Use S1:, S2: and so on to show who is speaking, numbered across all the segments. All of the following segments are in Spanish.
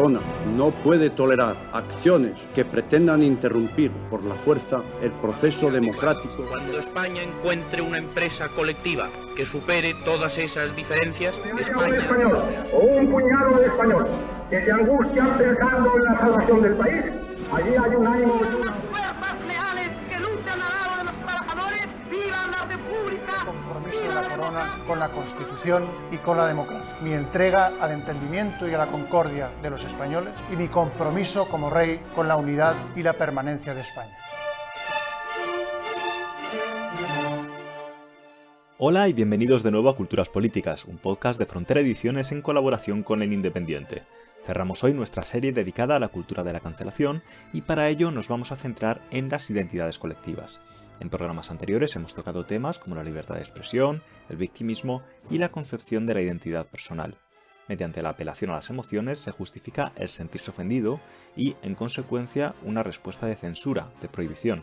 S1: persona no puede tolerar acciones que pretendan interrumpir por la fuerza el proceso democrático.
S2: Cuando España encuentre una empresa colectiva que supere todas esas diferencias,
S3: España... español o un puñado de españoles que se angustian pensando en la salvación del país, allí hay un ánimo...
S4: Fuerzas leales que luchan al lado de los trabajadores, ¡viva la República!
S5: Compromiso de la corona con la Constitución y con la democracia. Mi entrega al entendimiento y a la concordia de los españoles y mi compromiso como rey con la unidad y la permanencia de España.
S6: Hola y bienvenidos de nuevo a Culturas Políticas, un podcast de Frontera Ediciones en colaboración con El Independiente. Cerramos hoy nuestra serie dedicada a la cultura de la cancelación y para ello nos vamos a centrar en las identidades colectivas. En programas anteriores hemos tocado temas como la libertad de expresión, el victimismo y la concepción de la identidad personal. Mediante la apelación a las emociones se justifica el sentirse ofendido y, en consecuencia, una respuesta de censura, de prohibición.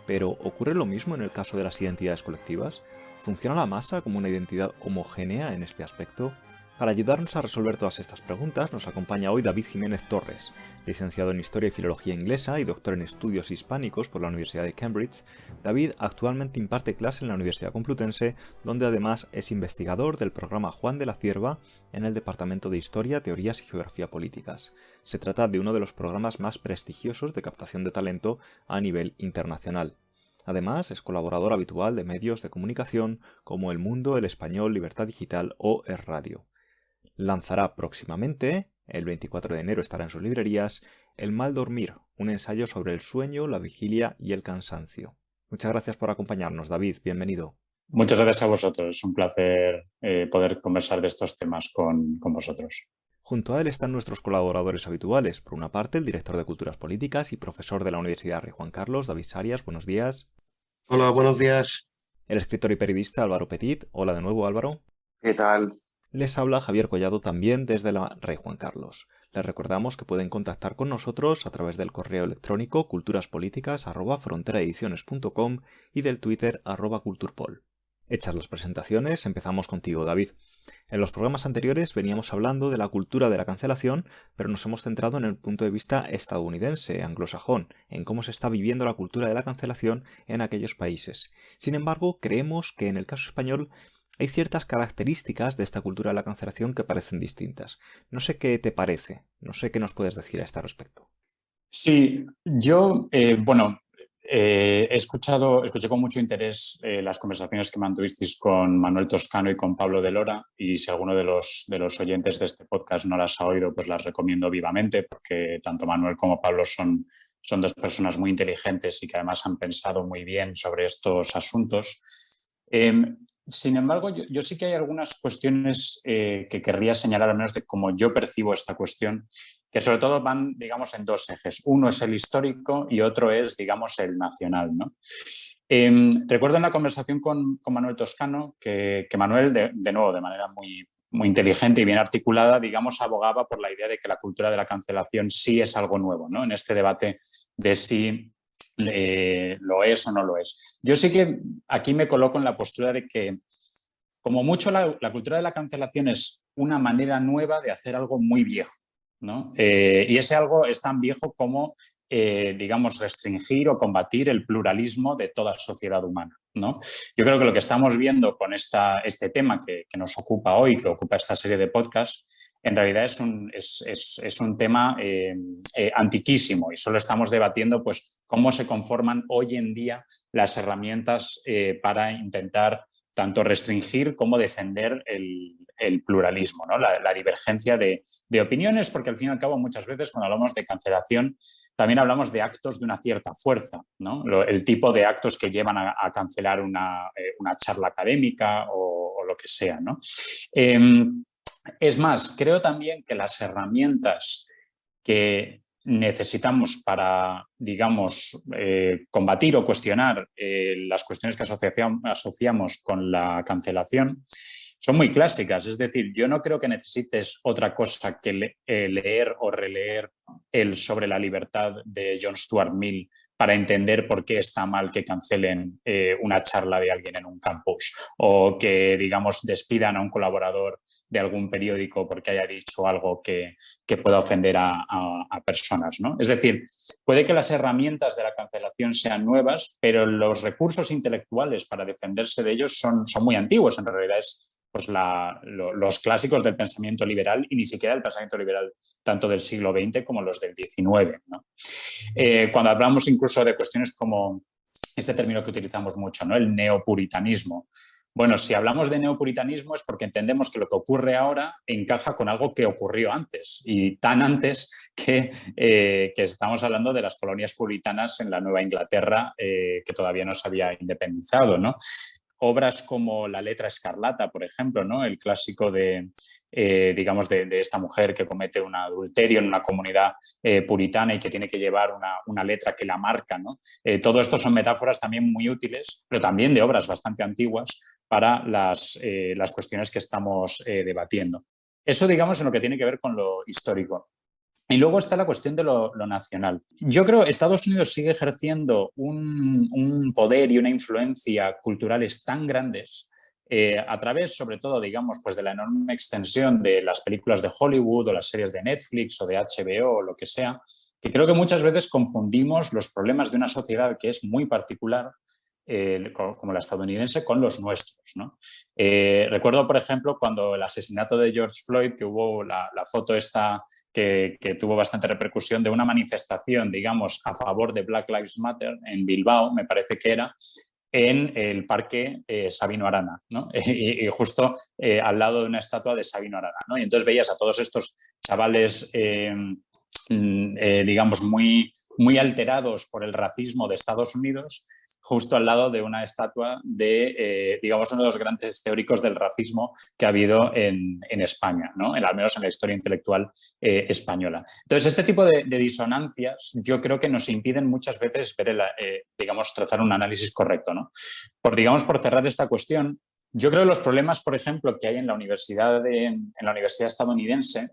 S6: Pero, ¿ocurre lo mismo en el caso de las identidades colectivas? ¿Funciona la masa como una identidad homogénea en este aspecto? Para ayudarnos a resolver todas estas preguntas nos acompaña hoy David Jiménez Torres, licenciado en Historia y Filología Inglesa y doctor en Estudios Hispánicos por la Universidad de Cambridge. David actualmente imparte clase en la Universidad Complutense, donde además es investigador del programa Juan de la Cierva en el Departamento de Historia, Teorías y Geografía Políticas. Se trata de uno de los programas más prestigiosos de captación de talento a nivel internacional. Además, es colaborador habitual de medios de comunicación como El Mundo, El Español, Libertad Digital o Es Radio. Lanzará próximamente, el 24 de enero estará en sus librerías, El mal dormir, un ensayo sobre el sueño, la vigilia y el cansancio. Muchas gracias por acompañarnos, David, bienvenido.
S7: Muchas gracias a vosotros, es un placer poder conversar de estos temas con vosotros.
S6: Junto a él están nuestros colaboradores habituales. Por una parte, el director de Culturas Políticas y profesor de la Universidad Rey Juan Carlos, David Sarias, buenos días.
S8: Hola, buenos días.
S6: El escritor y periodista Álvaro Petit. Hola de nuevo, Álvaro.
S9: ¿Qué tal?
S6: Les habla Javier Collado también desde la Rey Juan Carlos. Les recordamos que pueden contactar con nosotros a través del correo electrónico culturaspoliticas@fronteraediciones.com y del Twitter @culturpol. Hechas las presentaciones, empezamos contigo, David. En los programas anteriores veníamos hablando de la cultura de la cancelación, pero nos hemos centrado en el punto de vista estadounidense, anglosajón, en cómo se está viviendo la cultura de la cancelación en aquellos países. Sin embargo, creemos que en el caso español hay ciertas características de esta cultura de la cancelación que parecen distintas. No sé qué te parece, no sé qué nos puedes decir a este respecto.
S7: Sí, yo, escuché con mucho interés las conversaciones que mantuvisteis con Manuel Toscano y con Pablo de Lora, y si alguno de los oyentes de este podcast no las ha oído, pues las recomiendo vivamente, porque tanto Manuel como Pablo son dos personas muy inteligentes y que además han pensado muy bien sobre estos asuntos. Sin embargo, yo sí que hay algunas cuestiones que querría señalar, al menos de cómo yo percibo esta cuestión, que sobre todo van, digamos, en dos ejes. Uno es el histórico y otro es, digamos, el nacional, ¿no? Recuerdo en la conversación con Manuel Toscano que Manuel, de nuevo, de manera muy, muy inteligente y bien articulada, digamos, abogaba por la idea de que la cultura de la cancelación sí es algo nuevo, ¿no? En este debate de si lo es o no lo es. Yo sí que aquí me coloco en la postura de que, como mucho, la cultura de la cancelación es una manera nueva de hacer algo muy viejo, ¿no? Y ese algo es tan viejo como, digamos, restringir o combatir el pluralismo de toda sociedad humana, ¿no? Yo creo que lo que estamos viendo con este tema que nos ocupa hoy, que ocupa esta serie de podcasts, en realidad es un tema antiquísimo, y solo estamos debatiendo pues, cómo se conforman hoy en día las herramientas para intentar tanto restringir como defender el pluralismo, ¿no? La divergencia de opiniones, porque al fin y al cabo muchas veces cuando hablamos de cancelación también hablamos de actos de una cierta fuerza, ¿no? El tipo de actos que llevan a cancelar una charla académica o lo que sea, ¿no? Es más, creo también que las herramientas que necesitamos para, digamos, combatir o cuestionar las cuestiones que asociamos con la cancelación son muy clásicas. Es decir, yo no creo que necesites otra cosa que leer o releer el Sobre la libertad de John Stuart Mill para entender por qué está mal que cancelen una charla de alguien en un campus o que, digamos, despidan a un colaborador de algún periódico porque haya dicho algo que pueda ofender a personas, ¿no? Es decir, puede que las herramientas de la cancelación sean nuevas, pero los recursos intelectuales para defenderse de ellos son muy antiguos. En realidad es pues los clásicos del pensamiento liberal y ni siquiera del pensamiento liberal tanto del siglo XX como los del XIX, ¿no? Cuando hablamos incluso de cuestiones como este término que utilizamos mucho, ¿no? El neopuritanismo. Bueno, si hablamos de neopuritanismo es porque entendemos que lo que ocurre ahora encaja con algo que ocurrió antes, y tan antes que estamos hablando de las colonias puritanas en la Nueva Inglaterra, que todavía no se había independizado, ¿no? Obras como La letra escarlata, por ejemplo, ¿no? El clásico digamos, de esta mujer que comete un adulterio en una comunidad puritana y que tiene que llevar una letra que la marca, ¿no? Todo esto son metáforas también muy útiles, pero también de obras bastante antiguas para las cuestiones que estamos debatiendo. Eso, digamos, en lo que tiene que ver con lo histórico. Y luego está la cuestión de lo nacional. Yo creo que Estados Unidos sigue ejerciendo un poder y una influencia culturales tan grandes a través, sobre todo, digamos, pues de la enorme extensión de las películas de Hollywood o las series de Netflix o de HBO o lo que sea, que creo que muchas veces confundimos los problemas de una sociedad que es muy particular, como la estadounidense, con los nuestros, ¿no? Recuerdo, por ejemplo, cuando el asesinato de George Floyd, que hubo la foto esta que tuvo bastante repercusión de una manifestación, digamos, a favor de Black Lives Matter en Bilbao, me parece que era, en el parque Sabino Arana, ¿no? Y justo al lado de una estatua de Sabino Arana, ¿no? Y entonces veías a todos estos chavales, digamos, muy alterados por el racismo de Estados Unidos, justo al lado de una estatua de, digamos, uno de los grandes teóricos del racismo que ha habido en España, ¿no? Al menos en la historia intelectual española. Entonces, este tipo de disonancias yo creo que nos impiden muchas veces ver, digamos, trazar un análisis correcto, ¿no? Por cerrar esta cuestión, yo creo que los problemas, por ejemplo, que hay en la universidad estadounidense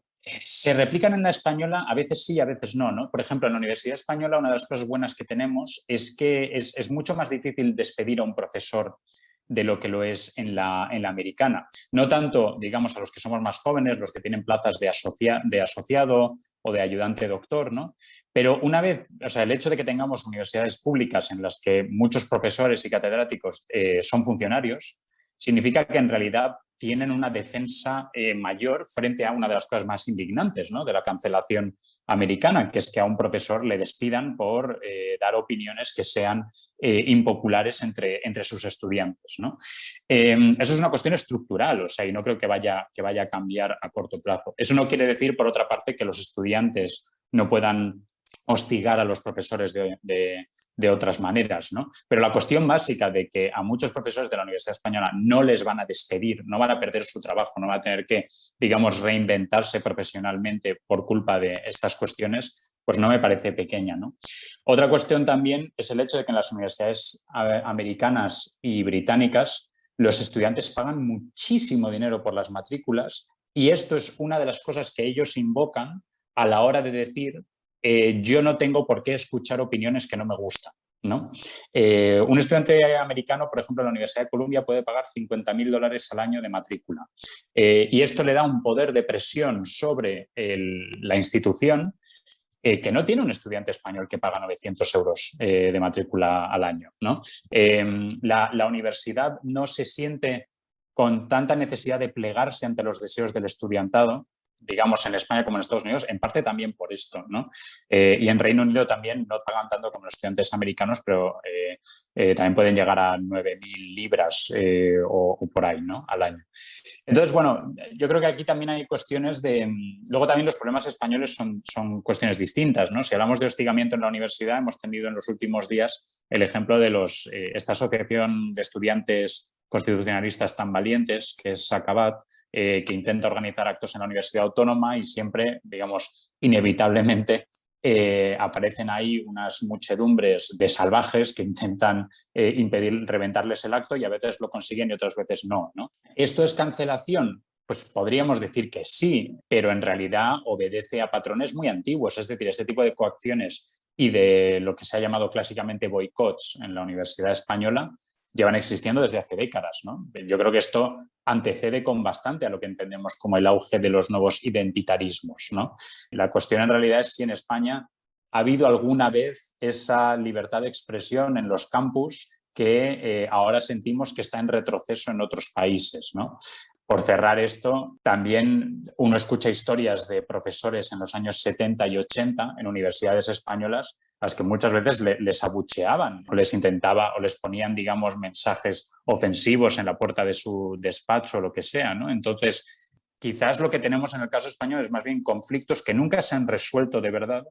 S7: se replican en la española, a veces sí, a veces no, ¿no? Por ejemplo, en la Universidad Española una de las cosas buenas que tenemos es que es mucho más difícil despedir a un profesor de lo que lo es en la americana. No tanto, digamos, a los que somos más jóvenes, los que tienen plazas de asociado o de ayudante doctor, ¿no? Pero una vez, o sea, el hecho de que tengamos universidades públicas en las que muchos profesores y catedráticos son funcionarios, significa que en realidad tienen una defensa mayor frente a una de las cosas más indignantes, ¿no? De la cancelación americana, que es que a un profesor le despidan por dar opiniones que sean impopulares entre sus estudiantes, ¿no? Eso es una cuestión estructural, o sea, y no creo que vaya a cambiar a corto plazo. Eso no quiere decir, por otra parte, que los estudiantes no puedan hostigar a los profesores de otras maneras, ¿no? Pero la cuestión básica de que a muchos profesores de la Universidad Española no les van a despedir, no van a perder su trabajo, no van a tener que, digamos, reinventarse profesionalmente por culpa de estas cuestiones, pues no me parece pequeña, ¿no? Otra cuestión también es el hecho de que en las universidades americanas y británicas los estudiantes pagan muchísimo dinero por las matrículas, y esto es una de las cosas que ellos invocan a la hora de decir yo no tengo por qué escuchar opiniones que no me gustan, ¿no? Un estudiante americano, por ejemplo, en la Universidad de Columbia puede pagar $50.000 al año de matrícula. Y esto le da un poder de presión sobre la institución que no tiene un estudiante español que paga 900 euros de matrícula al año, ¿no? La universidad no se siente con tanta necesidad de plegarse ante los deseos del estudiantado, digamos, en España como en Estados Unidos, en parte también por esto, ¿no? Y en Reino Unido también no pagan tanto como los estudiantes americanos, pero también pueden llegar a 9.000 libras o por ahí, ¿no? Al año. Entonces, bueno, yo creo que aquí también hay cuestiones de... Luego también los problemas españoles son cuestiones distintas, ¿no? Si hablamos de hostigamiento en la universidad, hemos tenido en los últimos días el ejemplo de esta asociación de estudiantes constitucionalistas tan valientes, que es SACABAT, que intenta organizar actos en la Universidad Autónoma y siempre, digamos, inevitablemente aparecen ahí unas muchedumbres de salvajes que intentan reventarles el acto, y a veces lo consiguen y otras veces no, ¿no? ¿Esto es cancelación? Pues podríamos decir que sí, pero en realidad obedece a patrones muy antiguos. Es decir, este tipo de coacciones y de lo que se ha llamado clásicamente boicots en la Universidad Española llevan existiendo desde hace décadas, ¿no? Yo creo que esto antecede con bastante a lo que entendemos como el auge de los nuevos identitarismos, ¿no? La cuestión en realidad es si en España ha habido alguna vez esa libertad de expresión en los campus que ahora sentimos que está en retroceso en otros países, ¿no? Por cerrar esto, también uno escucha historias de profesores en los años 70 y 80 en universidades españolas a las que muchas veces les abucheaban o les intentaba o les ponían, digamos, mensajes ofensivos en la puerta de su despacho o lo que sea, ¿no? Entonces, quizás lo que tenemos en el caso español es más bien conflictos que nunca se han resuelto de verdad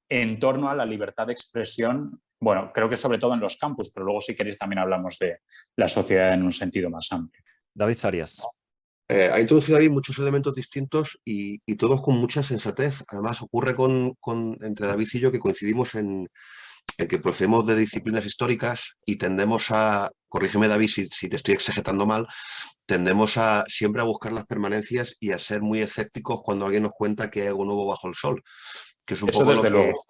S7: en torno a la libertad de expresión. Bueno, creo que sobre todo en los campus, pero luego si queréis también hablamos de la sociedad en un sentido más amplio.
S6: David Sarias.
S8: Ha introducido David muchos elementos distintos y todos con mucha sensatez. Además, ocurre entre David y yo que coincidimos en que procedemos de disciplinas históricas y tendemos a, corrígeme David si te estoy exagerando mal, tendemos a siempre a buscar las permanencias y a ser muy escépticos cuando alguien nos cuenta que hay algo nuevo bajo el sol. Que es un
S7: Eso
S8: poco
S7: desde
S8: lo que...
S7: luego,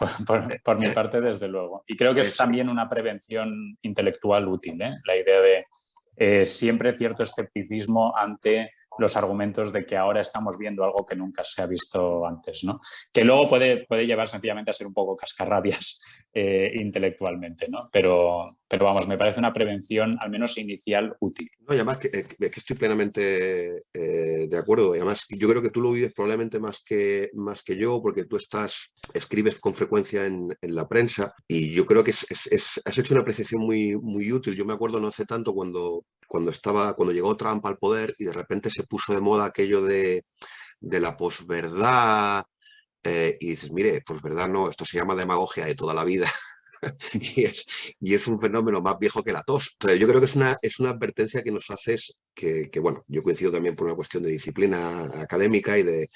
S7: por mi parte desde luego. Y creo que es también una prevención intelectual útil, ¿eh? La idea de siempre cierto escepticismo ante los argumentos de que ahora estamos viendo algo que nunca se ha visto antes, ¿no? Que luego puede llevar sencillamente a ser un poco cascarrabias intelectualmente, ¿no? Pero vamos, me parece una prevención al menos inicial útil.
S8: No, y además que estoy plenamente de acuerdo. Y además yo creo que tú lo vives probablemente más que yo, porque tú escribes con frecuencia en la prensa y yo creo que has hecho una apreciación muy, muy útil. Yo me acuerdo no hace tanto cuando llegó Trump al poder y de repente se puso de moda aquello de la posverdad y dices, mire, posverdad no, esto se llama demagogia de toda la vida. y es un fenómeno más viejo que la tos. Entonces yo creo que es una advertencia que nos haces que bueno, yo coincido también por una cuestión de disciplina académica y de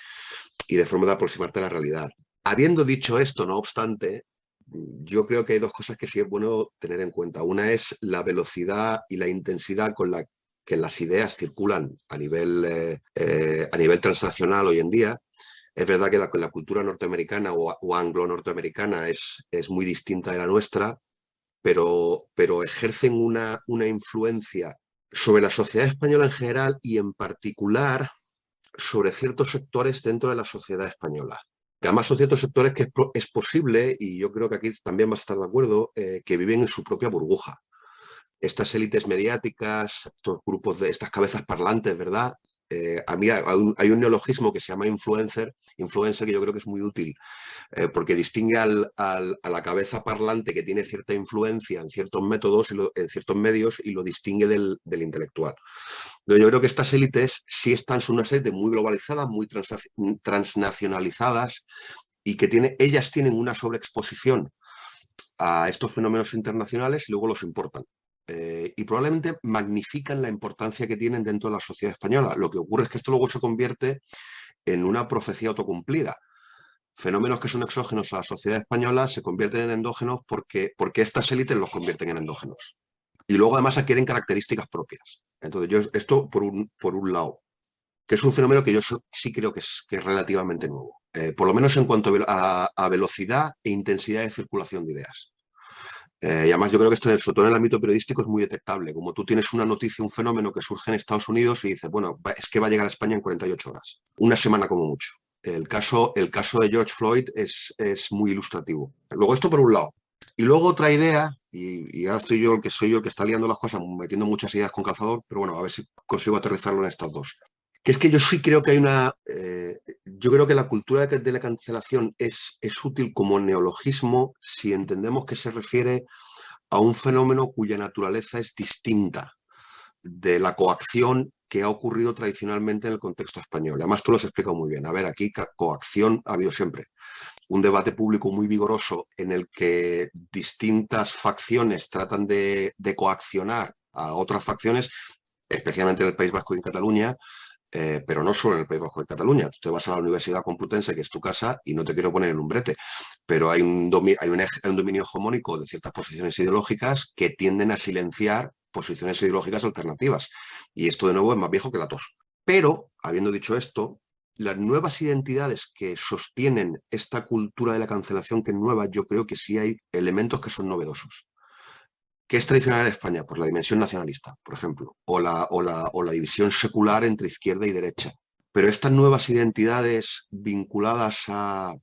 S8: forma de aproximarte a la realidad. Habiendo dicho esto, no obstante, yo creo que hay dos cosas que sí es bueno tener en cuenta. Una es la velocidad y la intensidad con la que las ideas circulan a nivel transnacional hoy en día. Es verdad que la cultura norteamericana o anglo-norteamericana es muy distinta de la nuestra, pero ejercen una influencia sobre la sociedad española en general y en particular sobre ciertos sectores dentro de la sociedad española. Además son ciertos sectores que es posible, y yo creo que aquí también vas a estar de acuerdo, que viven en su propia burbuja. Estas élites mediáticas, estos grupos de estas cabezas parlantes, ¿verdad? Hay un neologismo que se llama influencer que yo creo que es muy útil porque distingue a la cabeza parlante que tiene cierta influencia en ciertos métodos, en ciertos medios y lo distingue del intelectual. Yo creo que estas élites sí son unas élites muy globalizadas, muy transnacionalizadas y que ellas tienen una sobreexposición a estos fenómenos internacionales y luego los importan. Y probablemente magnifican la importancia que tienen dentro de la sociedad española. Lo que ocurre es que esto luego se convierte en una profecía autocumplida. Fenómenos que son exógenos a la sociedad española se convierten en endógenos porque estas élites los convierten en endógenos. Y luego además adquieren características propias. Entonces esto por un lado, que es un fenómeno que yo sí creo que es relativamente nuevo. Por lo menos en cuanto a velocidad e intensidad de circulación de ideas. Y además yo creo que esto, sobre todo en el ámbito periodístico, es muy detectable. Como tú tienes una noticia, un fenómeno que surge en Estados Unidos y dices, bueno, es que va a llegar a España en 48 horas. Una semana como mucho. El caso de George Floyd es muy ilustrativo. Luego esto por un lado. Y luego otra idea, y ahora soy yo el que está liando las cosas, metiendo muchas ideas con calzador, pero bueno, a ver si consigo aterrizarlo en estas dos. Que es que yo sí creo que hay yo creo que la cultura de la cancelación es útil como neologismo si entendemos que se refiere a un fenómeno cuya naturaleza es distinta de la coacción que ha ocurrido tradicionalmente en el contexto español. Además, tú lo has explicado muy bien. A ver, aquí coacción ha habido siempre. Un debate público muy vigoroso en el que distintas facciones tratan de coaccionar a otras facciones, especialmente en el País Vasco y en Cataluña, pero no solo en el País Vasco y en Cataluña. Tú te vas a la Universidad Complutense, que es tu casa, y no te quiero poner en un brete, pero hay un dominio hegemónico de ciertas posiciones ideológicas que tienden a silenciar posiciones ideológicas alternativas. Y esto, de nuevo, es más viejo que la tos. Pero, habiendo dicho esto, las nuevas identidades que sostienen esta cultura de la cancelación que es nueva, yo creo que sí hay elementos que son novedosos. ¿Qué es tradicional en España? Pues la dimensión nacionalista, por ejemplo, o la división secular entre izquierda y derecha. Pero estas nuevas identidades vinculadas a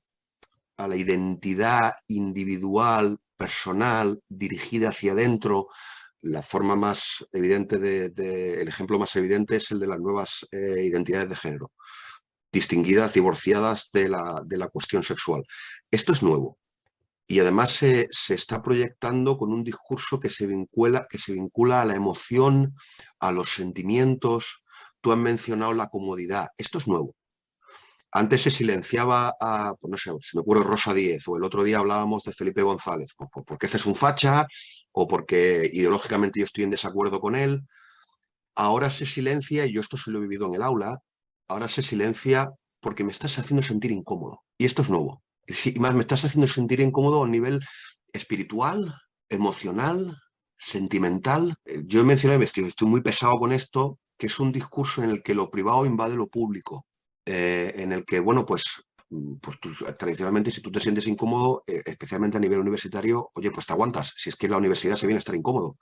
S8: la identidad individual, personal, dirigida hacia adentro, la forma más evidente el ejemplo más evidente es el de las nuevas identidades de género, distinguidas, divorciadas de la cuestión sexual. Esto es nuevo. Y además se está proyectando con un discurso que se vincula a la emoción, a los sentimientos. Tú has mencionado la comodidad. Esto es nuevo. Antes se silenciaba pues no sé, se me ocurre Rosa Díez, o el otro día hablábamos de Felipe González, pues porque este es un facha o porque ideológicamente yo estoy en desacuerdo con él. Ahora se silencia, y yo esto se lo he vivido en el aula, ahora se silencia porque me estás haciendo sentir incómodo. Y esto es nuevo. Y más, me estás haciendo sentir incómodo a nivel espiritual, emocional, sentimental. Yo he mencionado, estoy muy pesado con esto, que es un discurso en el que lo privado invade lo público. En el que, bueno, pues tú, tradicionalmente, si tú te sientes incómodo, especialmente a nivel universitario, oye, pues te aguantas. Si es que la universidad se viene a estar incómodo,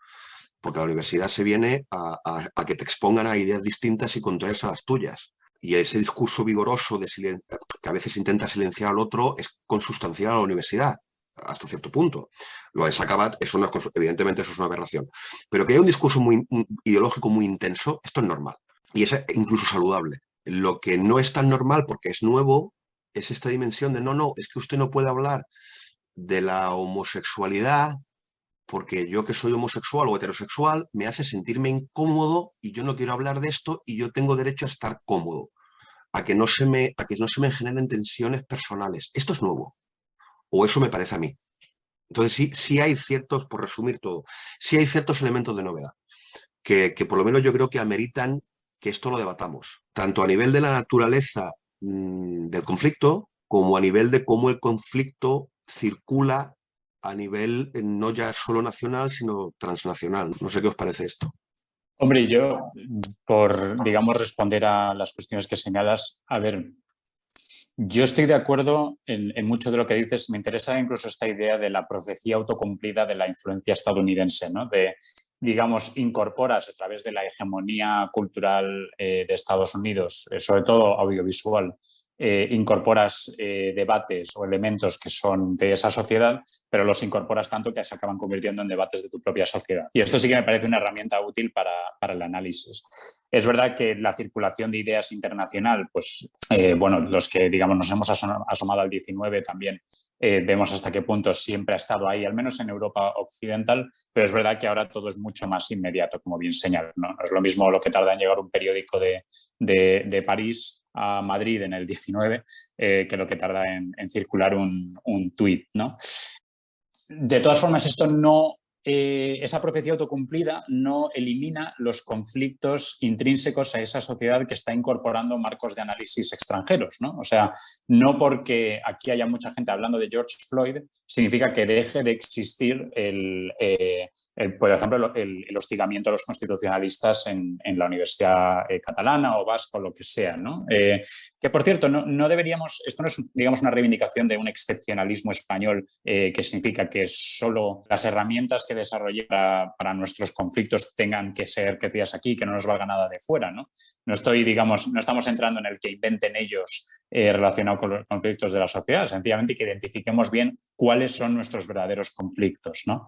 S8: porque la universidad se viene a que te expongan a ideas distintas y contrarias a las tuyas. Y ese discurso vigoroso que a veces intenta silenciar al otro es consustancial a la universidad, hasta cierto punto. Lo de Sacabat, evidentemente eso es una aberración. Pero que haya un discurso ideológico muy intenso, esto es normal. Y es incluso saludable. Lo que no es tan normal, porque es nuevo, es esta dimensión de no, es que usted no puede hablar de la homosexualidad porque yo, que soy homosexual o heterosexual, me hace sentirme incómodo y yo no quiero hablar de esto y yo tengo derecho a estar cómodo, a que no se me generen tensiones personales. Esto es nuevo, o eso me parece a mí. Entonces sí hay ciertos, por resumir todo, sí hay ciertos elementos de novedad que por lo menos yo creo que ameritan que esto lo debatamos, tanto a nivel de la naturaleza del conflicto, como a nivel de cómo el conflicto circula a nivel no ya solo nacional, sino transnacional. No sé qué os parece esto.
S7: Hombre, yo, por, digamos, responder a las cuestiones que señalas, a ver, yo estoy de acuerdo en mucho de lo que dices. Me interesa incluso esta idea de la profecía autocumplida de la influencia estadounidense, ¿no? De, digamos, incorporas a través de la hegemonía cultural de Estados Unidos, sobre todo audiovisual, incorporas debates o elementos que son de esa sociedad, pero los incorporas tanto que se acaban convirtiendo en debates de tu propia sociedad. Y esto sí que me parece una herramienta útil para el análisis. Es verdad que la circulación de ideas internacional, pues, bueno, los que, digamos, nos hemos asomado al 19 también, vemos hasta qué punto siempre ha estado ahí, al menos en Europa occidental, pero es verdad que ahora todo es mucho más inmediato, como bien señalas, ¿no? No es lo mismo lo que tarda en llegar un periódico de París a Madrid en el 19 que lo que tarda en circular un tuit, ¿no? De todas formas, esto no... esa profecía autocumplida no elimina los conflictos intrínsecos a esa sociedad que está incorporando marcos de análisis extranjeros, ¿no? O sea, no porque aquí haya mucha gente hablando de George Floyd significa que deje de existir por ejemplo, el hostigamiento a los constitucionalistas en la Universidad Catalana o Vasca o lo que sea, ¿no? Que, por cierto, no deberíamos... Esto no es, digamos, una reivindicación de un excepcionalismo español que significa que solo las herramientas que desarrollar para nuestros conflictos tengan que ser crecidas aquí, que no nos valga nada de fuera, ¿no? No estamos entrando en el que inventen ellos relacionado con los conflictos de la sociedad, sencillamente que identifiquemos bien cuáles son nuestros verdaderos conflictos, ¿no?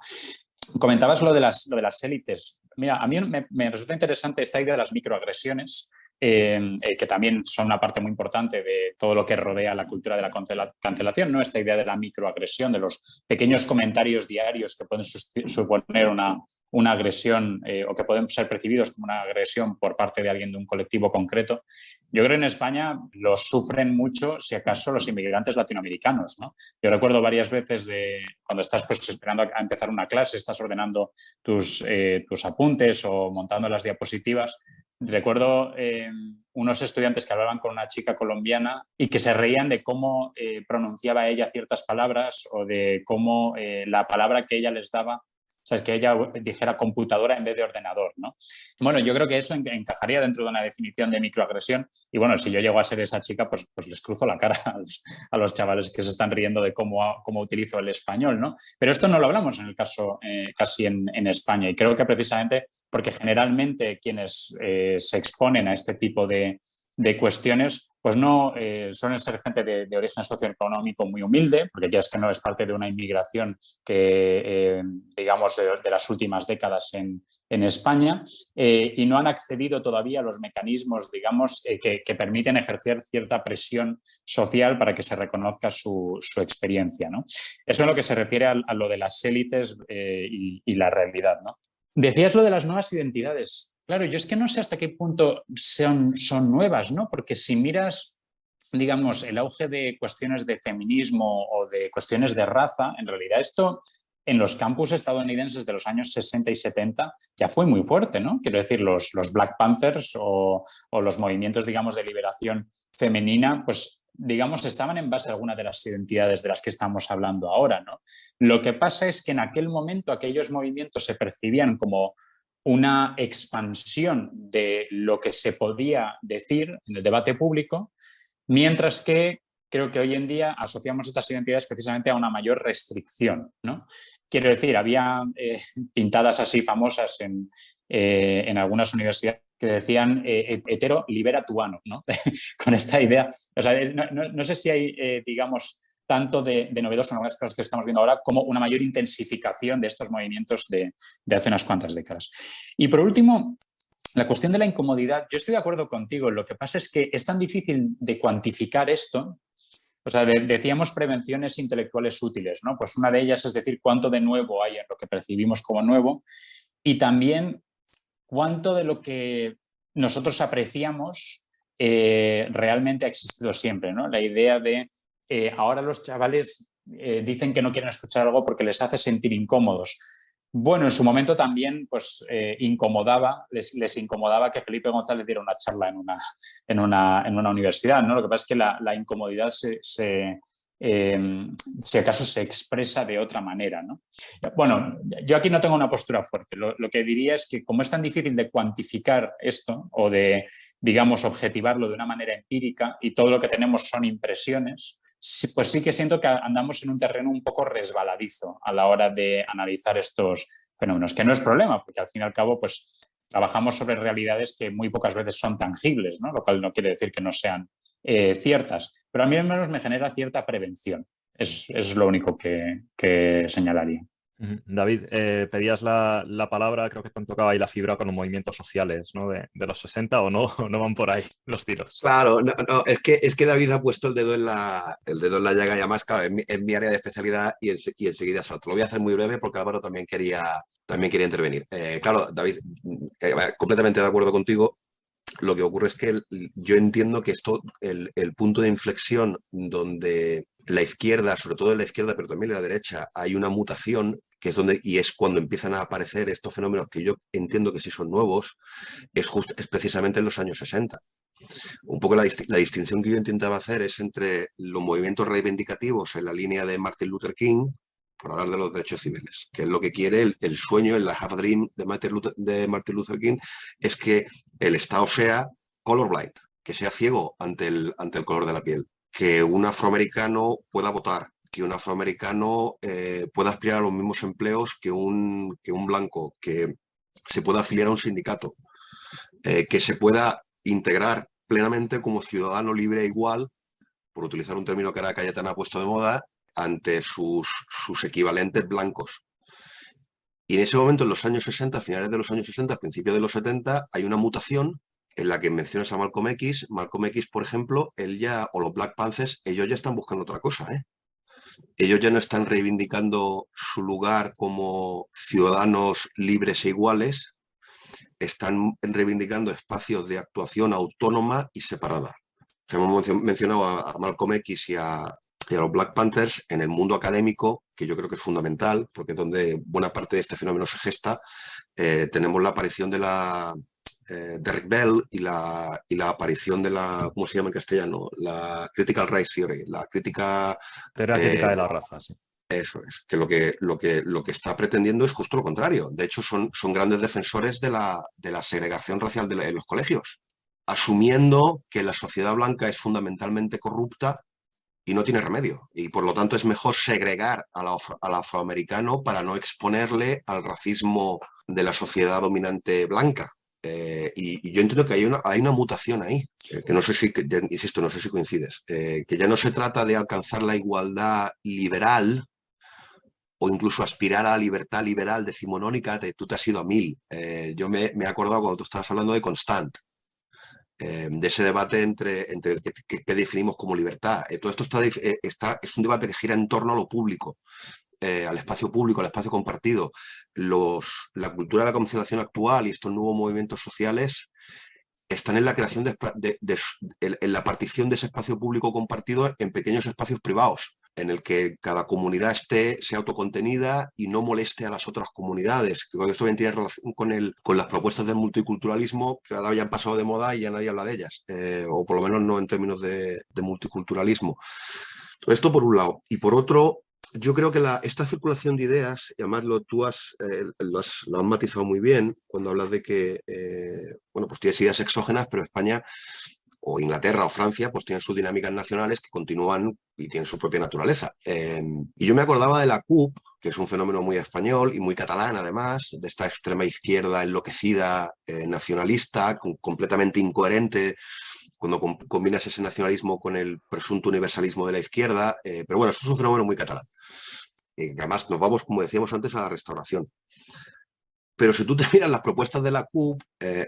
S7: Comentabas lo de las élites. Mira, a mí me resulta interesante esta idea de las microagresiones, que también son una parte muy importante de todo lo que rodea la cultura de la cancelación, ¿no? Esta idea de la microagresión, de los pequeños comentarios diarios que pueden suponer una agresión o que pueden ser percibidos como una agresión por parte de alguien de un colectivo concreto. Yo creo que en España lo sufren mucho, si acaso, los inmigrantes latinoamericanos, ¿no? Yo recuerdo varias veces cuando estás pues, esperando a empezar una clase, estás ordenando tus apuntes o montando las diapositivas. Recuerdo unos estudiantes que hablaban con una chica colombiana y que se reían de cómo pronunciaba ella ciertas palabras o de cómo la palabra que ella les daba sea, es que ella dijera computadora en vez de ordenador, ¿no? Bueno, yo creo que eso encajaría dentro de una definición de microagresión y bueno, si yo llego a ser esa chica, pues les cruzo la cara a los chavales que se están riendo de cómo utilizo el español, ¿no? Pero esto no lo hablamos en el caso casi en España y creo que precisamente porque generalmente quienes se exponen a este tipo de cuestiones, pues no suelen ser gente de origen socioeconómico muy humilde, porque ya es que no es parte de una inmigración que, digamos, de las últimas décadas en España y no han accedido todavía a los mecanismos, digamos, que permiten ejercer cierta presión social para que se reconozca su experiencia, ¿no? Eso es lo que se refiere a lo de las élites y la realidad, ¿no? Decías lo de las nuevas identidades. Claro, yo es que no sé hasta qué punto son nuevas, ¿no? Porque si miras, digamos, el auge de cuestiones de feminismo o de cuestiones de raza, en realidad esto en los campus estadounidenses de los años 60 y 70 ya fue muy fuerte, ¿no? Quiero decir, los Black Panthers o los movimientos, digamos, de liberación femenina, pues digamos, estaban en base a alguna de las identidades de las que estamos hablando ahora, ¿no? Lo que pasa es que en aquel momento aquellos movimientos se percibían como una expansión de lo que se podía decir en el debate público, mientras que creo que hoy en día asociamos estas identidades precisamente a una mayor restricción, ¿no? Quiero decir, había pintadas así famosas en algunas universidades que decían hetero libera tu ano, ¿no? Con esta idea. O sea, no sé si hay, digamos, tanto de novedoso en algunas cosas que estamos viendo ahora como una mayor intensificación de estos movimientos de hace unas cuantas décadas. Y por último, la cuestión de la incomodidad. Yo estoy de acuerdo contigo. Lo que pasa es que es tan difícil de cuantificar esto. O sea, decíamos prevenciones intelectuales útiles, ¿no? Pues una de ellas es decir cuánto de nuevo hay en lo que percibimos como nuevo y también cuánto de lo que nosotros apreciamos realmente ha existido siempre, ¿no? La idea de ahora los chavales dicen que no quieren escuchar algo porque les hace sentir incómodos. Bueno, en su momento también pues, les incomodaba que Felipe González diera una charla en una universidad, ¿no? Lo que pasa es que la incomodidad si acaso se expresa de otra manera, ¿no? Bueno, yo aquí no tengo una postura fuerte. Lo que diría es que como es tan difícil de cuantificar esto o de, digamos, objetivarlo de una manera empírica y todo lo que tenemos son impresiones, pues sí que siento que andamos en un terreno un poco resbaladizo a la hora de analizar estos fenómenos, que no es problema, porque al fin y al cabo pues, trabajamos sobre realidades que muy pocas veces son tangibles, ¿no? Lo cual no quiere decir que no sean ciertas, pero a mí al menos me genera cierta prevención. Es lo único que señalaría.
S6: David, pedías la palabra, creo que te han tocado ahí la fibra con los movimientos sociales, ¿no? de los 60 o no van por ahí los tiros.
S8: Claro, no, es que David ha puesto el dedo en la llaga y además, claro, es mi área de especialidad y enseguida salto. Lo voy a hacer muy breve porque Álvaro también quería intervenir. Claro, David, completamente de acuerdo contigo. Lo que ocurre es que yo entiendo que el punto de inflexión donde la izquierda, sobre todo en la izquierda, pero también en la derecha, hay una mutación, que es cuando empiezan a aparecer estos fenómenos que yo entiendo que sí son nuevos, es precisamente en los años 60. Un poco la distinción que yo intentaba hacer es entre los movimientos reivindicativos en la línea de Martin Luther King, por hablar de los derechos civiles, que es lo que quiere el sueño, el Have a Dream de Martin Luther King, es que el Estado sea colorblind, que sea ciego ante el color de la piel, que un afroamericano pueda votar, que un afroamericano pueda aspirar a los mismos empleos que un blanco, que se pueda afiliar a un sindicato, que se pueda integrar plenamente como ciudadano libre e igual, por utilizar un término que ahora Cayetana ha puesto de moda, ante sus equivalentes blancos. Y en ese momento, en los años 60, finales de los años 60, principios de los 70, hay una mutación en la que mencionas a Malcolm X. Malcolm X, por ejemplo, o los Black Panthers, ellos ya están buscando otra cosa, ¿eh? Ellos ya no están reivindicando su lugar como ciudadanos libres e iguales, están reivindicando espacios de actuación autónoma y separada. Hemos mencionado a Malcolm X y a los Black Panthers en el mundo académico, que yo creo que es fundamental, porque es donde buena parte de este fenómeno se gesta. Tenemos la aparición de Rick Bell y la aparición de ¿cómo se llama en castellano? La Critical Race Theory, la crítica...
S6: Teoría crítica de la raza, sí.
S8: Eso es, que lo que está pretendiendo es justo lo contrario. De hecho, son grandes defensores de la segregación racial en los colegios, asumiendo que la sociedad blanca es fundamentalmente corrupta y no tiene remedio. Y por lo tanto es mejor segregar al afroamericano para no exponerle al racismo de la sociedad dominante blanca. Y yo entiendo que hay una mutación ahí, que no sé si, insisto, no sé si coincides, que ya no se trata de alcanzar la igualdad liberal o incluso aspirar a la libertad liberal decimonónica, tú te has ido a 1000. Yo me he acordado cuando tú estabas hablando de Constant, de ese debate entre qué definimos como libertad. Todo esto es un debate que gira en torno a lo público, al espacio público, al espacio compartido. La cultura de la conciliación actual y estos nuevos movimientos sociales están en la creación en la partición de ese espacio público compartido en pequeños espacios privados, en el que cada comunidad sea autocontenida y no moleste a las otras comunidades. Que esto bien tiene relación con las propuestas del multiculturalismo, que ahora ya han pasado de moda y ya nadie habla de ellas, o por lo menos no en términos de multiculturalismo. Esto por un lado. Y por otro, yo creo que esta circulación de ideas, y además tú lo has matizado muy bien cuando hablas de que, pues tienes ideas exógenas, pero España o Inglaterra o Francia pues tienen sus dinámicas nacionales que continúan y tienen su propia naturaleza. Y yo me acordaba de la CUP, que es un fenómeno muy español y muy catalán además, de esta extrema izquierda enloquecida, nacionalista, completamente incoherente, cuando combinas ese nacionalismo con el presunto universalismo de la izquierda. Pero bueno, esto es un fenómeno muy catalán. Además, nos vamos, como decíamos antes, a la Restauración. Pero si tú te miras las propuestas de la CUP,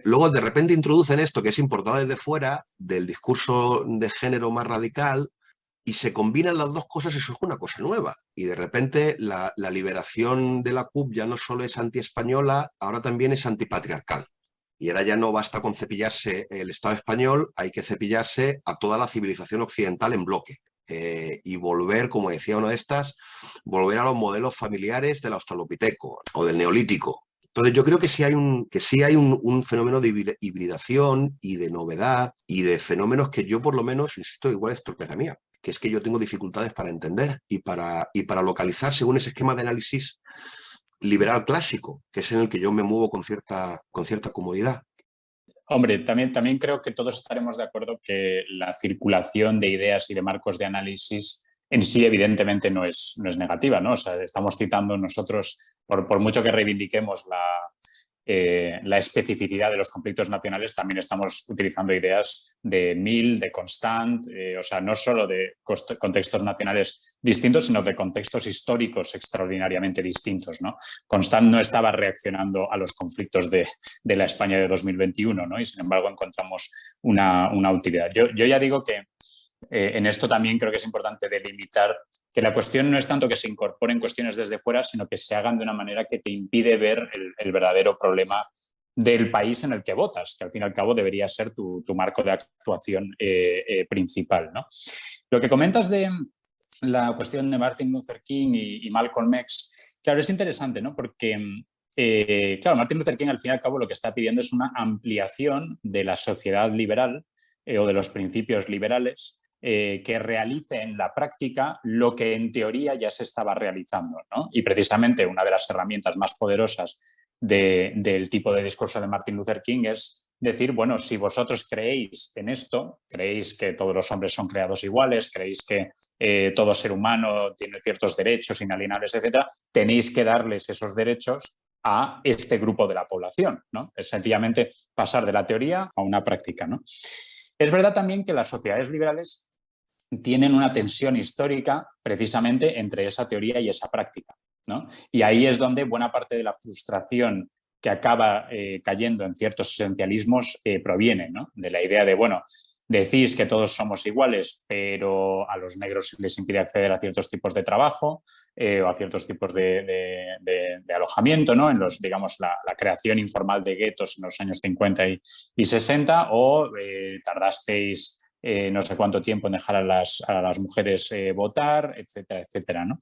S8: luego de repente introducen esto que es importado desde fuera, del discurso de género más radical, y se combinan las dos cosas y surge una cosa nueva. Y de repente la liberación de la CUP ya no solo es antiespañola, ahora también es antipatriarcal. Y ahora ya no basta con cepillarse el Estado español, hay que cepillarse a toda la civilización occidental en bloque. Y volver, como decía una de estas, volver a los modelos familiares del australopiteco o del neolítico. Entonces yo creo que sí hay un fenómeno de hibridación y de novedad y de fenómenos que yo por lo menos, insisto, igual es torpeza mía, que es que yo tengo dificultades para entender y para localizar según ese esquema de análisis liberal clásico, que es en el que yo me muevo con cierta comodidad.
S7: Hombre, también creo que todos estaremos de acuerdo que la circulación de ideas y de marcos de análisis en sí, evidentemente, no es negativa, ¿no? O sea, estamos citando nosotros, por mucho que reivindiquemos la especificidad de los conflictos nacionales, también estamos utilizando ideas de Mill, de Constant, o sea, no solo de contextos nacionales distintos, sino de contextos históricos extraordinariamente distintos, ¿no? Constant no estaba reaccionando a los conflictos de la España de 2021, ¿no? Y sin embargo encontramos una utilidad. Yo ya digo que en esto también creo que es importante delimitar que la cuestión no es tanto que se incorporen cuestiones desde fuera, sino que se hagan de una manera que te impide ver el verdadero problema del país en el que votas, que al fin y al cabo debería ser tu marco de actuación principal, ¿no? Lo que comentas de la cuestión de Martin Luther King y Malcolm X, claro, es interesante, ¿no? Porque claro, Martin Luther King al fin y al cabo lo que está pidiendo es una ampliación de la sociedad liberal o de los principios liberales, que realice en la práctica lo que en teoría ya se estaba realizando, ¿no? Y precisamente una de las herramientas más poderosas del tipo de discurso de Martin Luther King es decir, bueno, si vosotros creéis en esto, creéis que todos los hombres son creados iguales, creéis que todo ser humano tiene ciertos derechos inalienables, etcétera, tenéis que darles esos derechos a este grupo de la población, ¿no? Es sencillamente pasar de la teoría a una práctica, ¿no? Es verdad también que las sociedades liberales tienen una tensión histórica precisamente entre esa teoría y esa práctica, ¿no? Y ahí es donde buena parte de la frustración que acaba cayendo en ciertos esencialismos proviene, ¿no? De la idea de, bueno, decís que todos somos iguales, pero a los negros les impide acceder a ciertos tipos de trabajo o a ciertos tipos de alojamiento, ¿no? En los, digamos, la creación informal de guetos en los años 50 y 60, o tardasteis no sé cuánto tiempo en dejar a las mujeres votar, etcétera, etcétera, ¿no?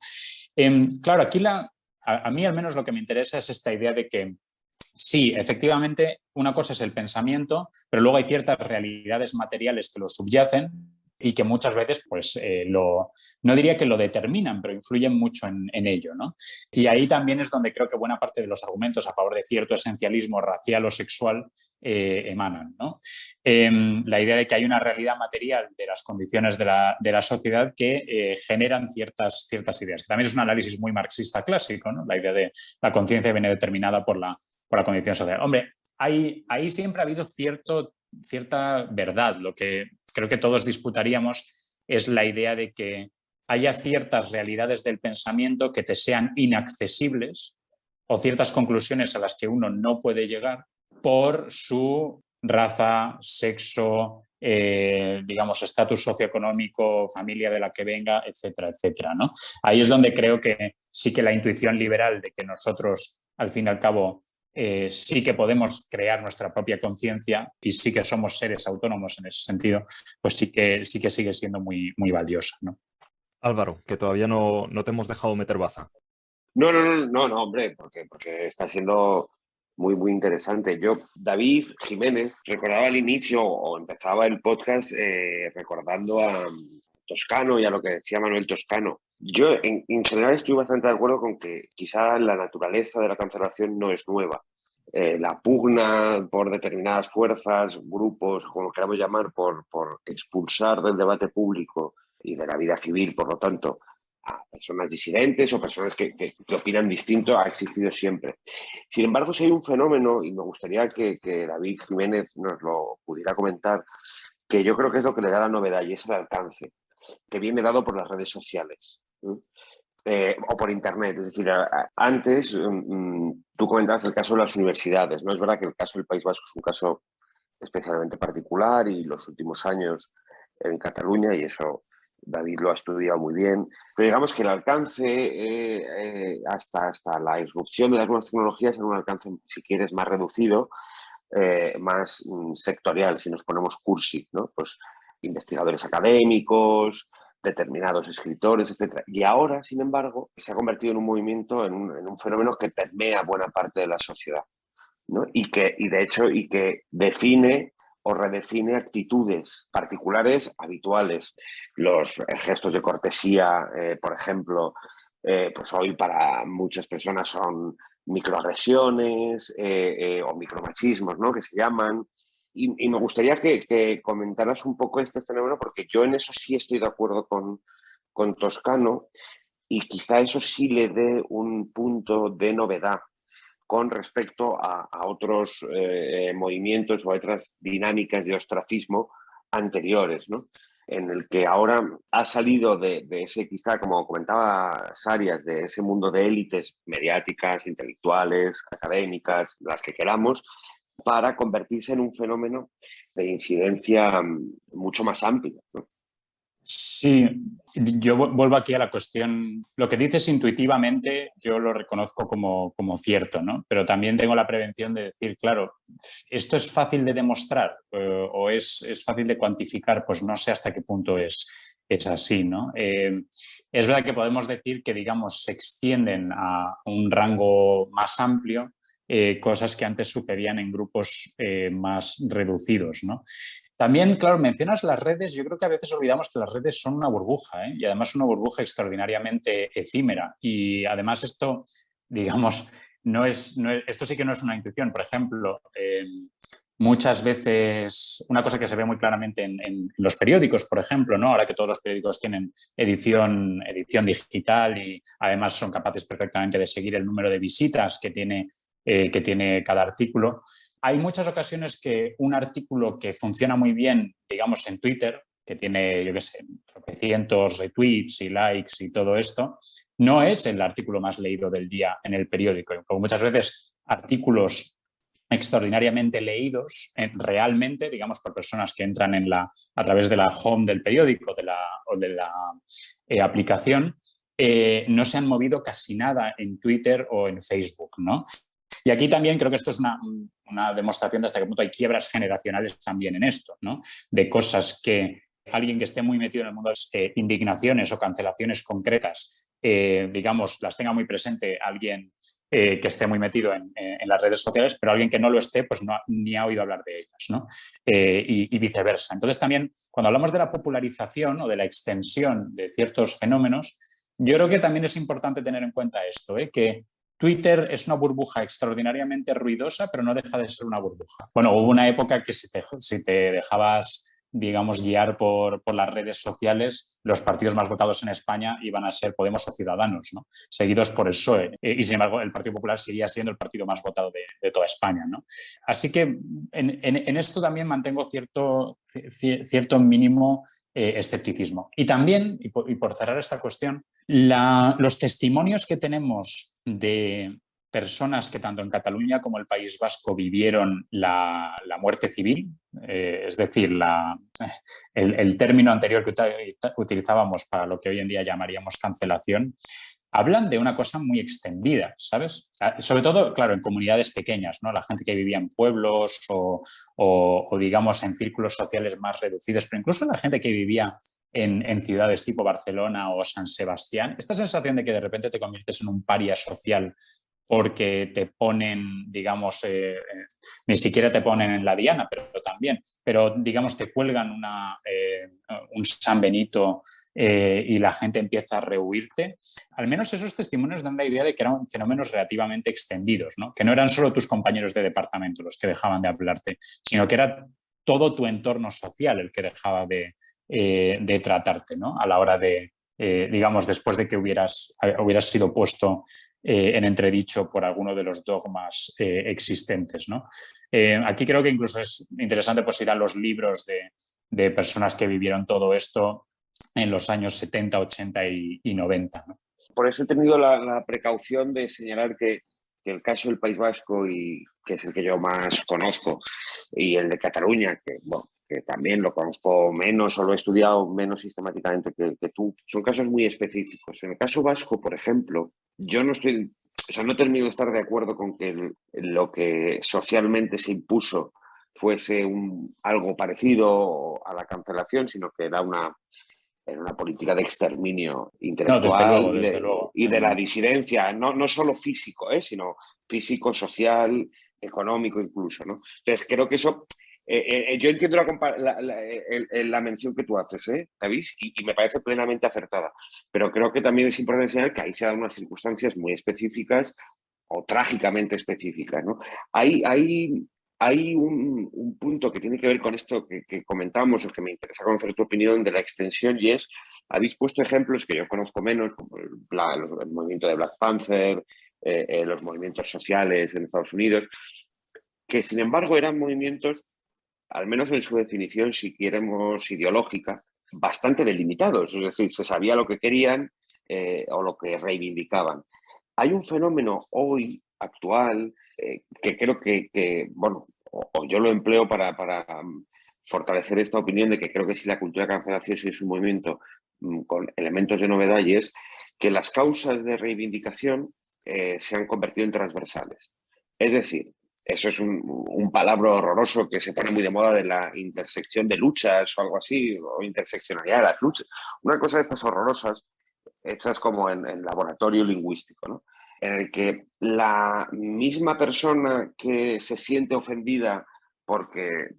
S7: Claro, aquí a mí al menos lo que me interesa es esta idea de que sí, efectivamente, una cosa es el pensamiento, pero luego hay ciertas realidades materiales que lo subyacen y que muchas veces pues no diría que lo determinan, pero influyen mucho en ello, ¿no? Y ahí también es donde creo que buena parte de los argumentos a favor de cierto esencialismo racial o sexual emanan, ¿no? La idea de que hay una realidad material de las condiciones de la sociedad que generan ciertas ideas, que también es un análisis muy marxista clásico, ¿no? La idea de la conciencia viene determinada por la condición social. Hombre, ahí siempre ha habido cierta verdad. Lo que creo que todos disputaríamos es la idea de que haya ciertas realidades del pensamiento que te sean inaccesibles o ciertas conclusiones a las que uno no puede llegar por su raza, sexo, digamos, estatus socioeconómico, familia de la que venga, etcétera, etcétera, ¿no? Ahí es donde creo que sí que la intuición liberal de que nosotros, al fin y al cabo, sí que podemos crear nuestra propia conciencia y sí que somos seres autónomos en ese sentido, pues sí que sigue siendo muy, muy valiosa, ¿no?
S6: Álvaro, que todavía no te hemos dejado meter baza.
S9: No, hombre, porque está siendo muy, muy interesante. David Jiménez, recordaba al inicio o empezaba el podcast recordando a Toscano y a lo que decía Manuel Toscano. Yo en general estoy bastante de acuerdo con que quizá la naturaleza de la cancelación no es nueva. La pugna por determinadas fuerzas, grupos, como lo queramos llamar, por expulsar del debate público y de la vida civil, por lo tanto, a personas disidentes o personas que opinan distinto, ha existido siempre. Sin embargo, si hay un fenómeno, y me gustaría que David Jiménez nos lo pudiera comentar, que yo creo que es lo que le da la novedad, y es el alcance, que viene dado por las redes sociales, o por Internet. Es decir, antes tú comentabas el caso de las universidades, ¿no? Es verdad que el caso del País Vasco es un caso especialmente particular y los últimos años en Cataluña, y eso David lo ha estudiado muy bien, pero digamos que el alcance hasta la irrupción de las nuevas tecnologías era un alcance, si quieres, más reducido, más sectorial, si nos ponemos cursi, ¿no? Pues investigadores académicos, determinados escritores, etc. Y ahora, sin embargo, se ha convertido en un movimiento, en un fenómeno que permea buena parte de la sociedad, ¿no? Y que define o redefine actitudes particulares habituales. Los gestos de cortesía, por ejemplo, pues hoy para muchas personas son microagresiones o micromachismos, ¿no? Que se llaman. Y me gustaría que comentaras un poco este fenómeno, porque yo en eso sí estoy de acuerdo con Toscano, y quizá eso sí le dé un punto de novedad con respecto a otros movimientos o a otras dinámicas de ostracismo anteriores, ¿no? En el que ahora ha salido de ese, quizá, como comentaba Sarias, de ese mundo de élites mediáticas, intelectuales, académicas, las que queramos, para convertirse en un fenómeno de incidencia mucho más amplia, ¿no?
S7: Sí, yo vuelvo aquí a la cuestión. Lo que dices intuitivamente yo lo reconozco como cierto, ¿no? Pero también tengo la prevención de decir, claro, ¿esto es fácil de demostrar o es fácil de cuantificar? Pues no sé hasta qué punto es así, ¿no? Es verdad que podemos decir que, digamos, se extienden a un rango más amplio cosas que antes sucedían en grupos más reducidos, ¿no? También, claro, mencionas las redes. Yo creo que a veces olvidamos que las redes son una burbuja, y además una burbuja extraordinariamente efímera. Y además esto, digamos, esto sí que no es una intuición. Por ejemplo, muchas veces, una cosa que se ve muy claramente en los periódicos, por ejemplo, ¿no? Ahora que todos los periódicos tienen edición digital y además son capaces perfectamente de seguir el número de visitas que tiene cada artículo. Hay muchas ocasiones que un artículo que funciona muy bien, digamos, en Twitter, que tiene, yo qué sé, tropecientos retweets y likes y todo esto, no es el artículo más leído del día en el periódico. Como muchas veces artículos extraordinariamente leídos realmente, digamos, por personas que entran a través de la home del periódico o de la aplicación, no se han movido casi nada en Twitter o en Facebook, ¿no? Y aquí también creo que esto es una demostración de hasta qué punto hay quiebras generacionales también en esto, ¿no? De cosas que alguien que esté muy metido en el mundo de indignaciones o cancelaciones concretas digamos, las tenga muy presente alguien que esté muy metido en las redes sociales, pero alguien que no lo esté, pues ni ha oído hablar de ellas, ¿no? Y viceversa. Entonces también, cuando hablamos de la popularización o de la extensión de ciertos fenómenos, yo creo que también es importante tener en cuenta esto, que Twitter es una burbuja extraordinariamente ruidosa, pero no deja de ser una burbuja. Bueno, hubo una época que si te dejabas, digamos, guiar por las redes sociales, los partidos más votados en España iban a ser Podemos o Ciudadanos, ¿no? Seguidos por el PSOE. Y sin embargo, el Partido Popular seguía siendo el partido más votado de toda España, ¿no? Así que en esto también mantengo cierto mínimo escepticismo. Y también, y por cerrar esta cuestión, los testimonios que tenemos de personas que tanto en Cataluña como en el País Vasco vivieron la muerte civil, es decir, el término anterior que utilizábamos para lo que hoy en día llamaríamos cancelación, hablan de una cosa muy extendida, ¿sabes? Sobre todo, claro, en comunidades pequeñas, ¿no? La gente que vivía en pueblos o digamos, en círculos sociales más reducidos, pero incluso la gente que vivía en ciudades tipo Barcelona o San Sebastián, esta sensación de que de repente te conviertes en un paria social porque te ponen, digamos, ni siquiera te ponen en la diana, pero digamos te cuelgan un San Benito y la gente empieza a rehuirte. Al menos esos testimonios dan la idea de que eran fenómenos relativamente extendidos, ¿no? Que no eran solo tus compañeros de departamento los que dejaban de hablarte, sino que era todo tu entorno social el que dejaba de tratarte, ¿no? A la hora de, digamos, después de que hubieras sido puesto en entredicho por alguno de los dogmas existentes, ¿no? Aquí creo que incluso es interesante pues, ir a los libros de personas que vivieron todo esto en los años 70, 80 y 90, ¿no?
S9: Por eso he tenido la precaución de señalar que el caso del País Vasco, y que es el que yo más conozco, y el de Cataluña, que también lo conozco menos o lo he estudiado menos sistemáticamente que tú, son casos muy específicos. En el caso vasco, por ejemplo, yo no termino de estar de acuerdo con que lo que socialmente se impuso fuese algo parecido a la cancelación, sino que era una política de exterminio intelectual
S7: desde luego.
S9: Y de la disidencia, no solo físico, sino físico, social, económico incluso, ¿no? Entonces creo que eso... yo entiendo la mención que tú haces, David, y me parece plenamente acertada, pero creo que también es importante enseñar que ahí se dan unas circunstancias muy específicas o trágicamente específicas, ¿no? Hay un punto que tiene que ver con esto que comentamos, o que me interesa conocer tu opinión de la extensión, y habéis puesto ejemplos que yo conozco menos, como el movimiento de Black Panther, los movimientos sociales en Estados Unidos, que sin embargo eran movimientos, al menos en su definición, si queremos ideológica, bastante delimitados. Es decir, se sabía lo que querían o lo que reivindicaban. Hay un fenómeno hoy, actual, que creo que bueno, o yo lo empleo para fortalecer esta opinión de que creo que si la cultura de cancelación sí es un movimiento con elementos de novedad, y es que las causas de reivindicación se han convertido en transversales. Es decir, eso es un palabra horroroso que se pone muy de moda, de la intersección de luchas o algo así, o interseccionalidad de las luchas. Una cosa de estas horrorosas, hechas como en laboratorio lingüístico, ¿no? En el que la misma persona que se siente ofendida porque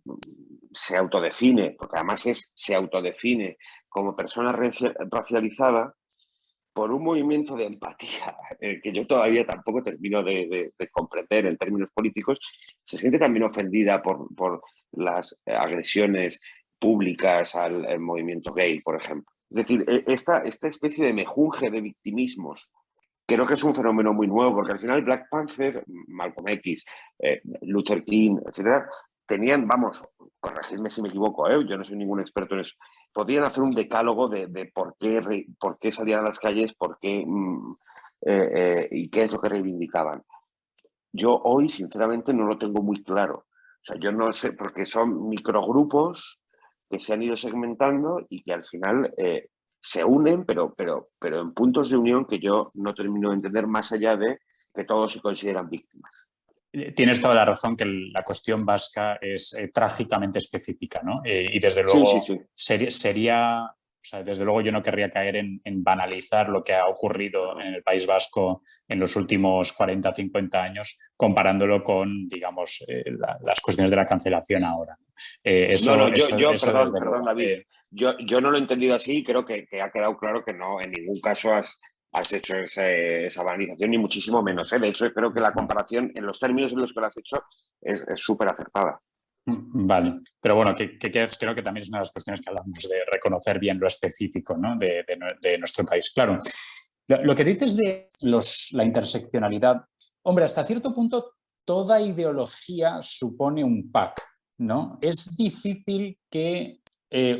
S9: se autodefine, porque además se autodefine como persona racializada, por un movimiento de empatía que yo todavía tampoco termino de comprender en términos políticos, se siente también ofendida por las agresiones públicas al movimiento gay, por ejemplo. Es decir, esta especie de mejunje de victimismos creo que es un fenómeno muy nuevo, porque al final Black Panther, Malcolm X, Luther King, etcétera, tenían, vamos, corregidme si me equivoco, yo no soy ningún experto en eso, podían hacer un decálogo de por qué salían a las calles, y qué es lo que reivindicaban. Yo hoy, sinceramente, no lo tengo muy claro. O sea, yo no sé, porque son microgrupos que se han ido segmentando y que al final se unen, pero en puntos de unión que yo no termino de entender, más allá de que todos se consideran víctimas.
S7: Tienes toda la razón que la cuestión vasca es trágicamente específica, ¿no? Y desde luego
S9: sí.
S7: sería sea, desde luego yo no querría caer en banalizar lo que ha ocurrido en el País Vasco en los últimos 40, 50 años, comparándolo con, digamos, las cuestiones de la cancelación ahora.
S9: Perdón, David. Yo no lo he entendido así y creo que ha quedado claro que no, en ningún caso has hecho esa banalización, ni muchísimo menos. De hecho, creo que la comparación en los términos en los que lo has hecho es súper acertada.
S7: Vale, pero bueno, creo que también es una de las cuestiones que hablamos de reconocer bien lo específico, ¿no? de nuestro país. Claro, lo que dices de la interseccionalidad, hombre, hasta cierto punto toda ideología supone un pack, ¿no? Es difícil que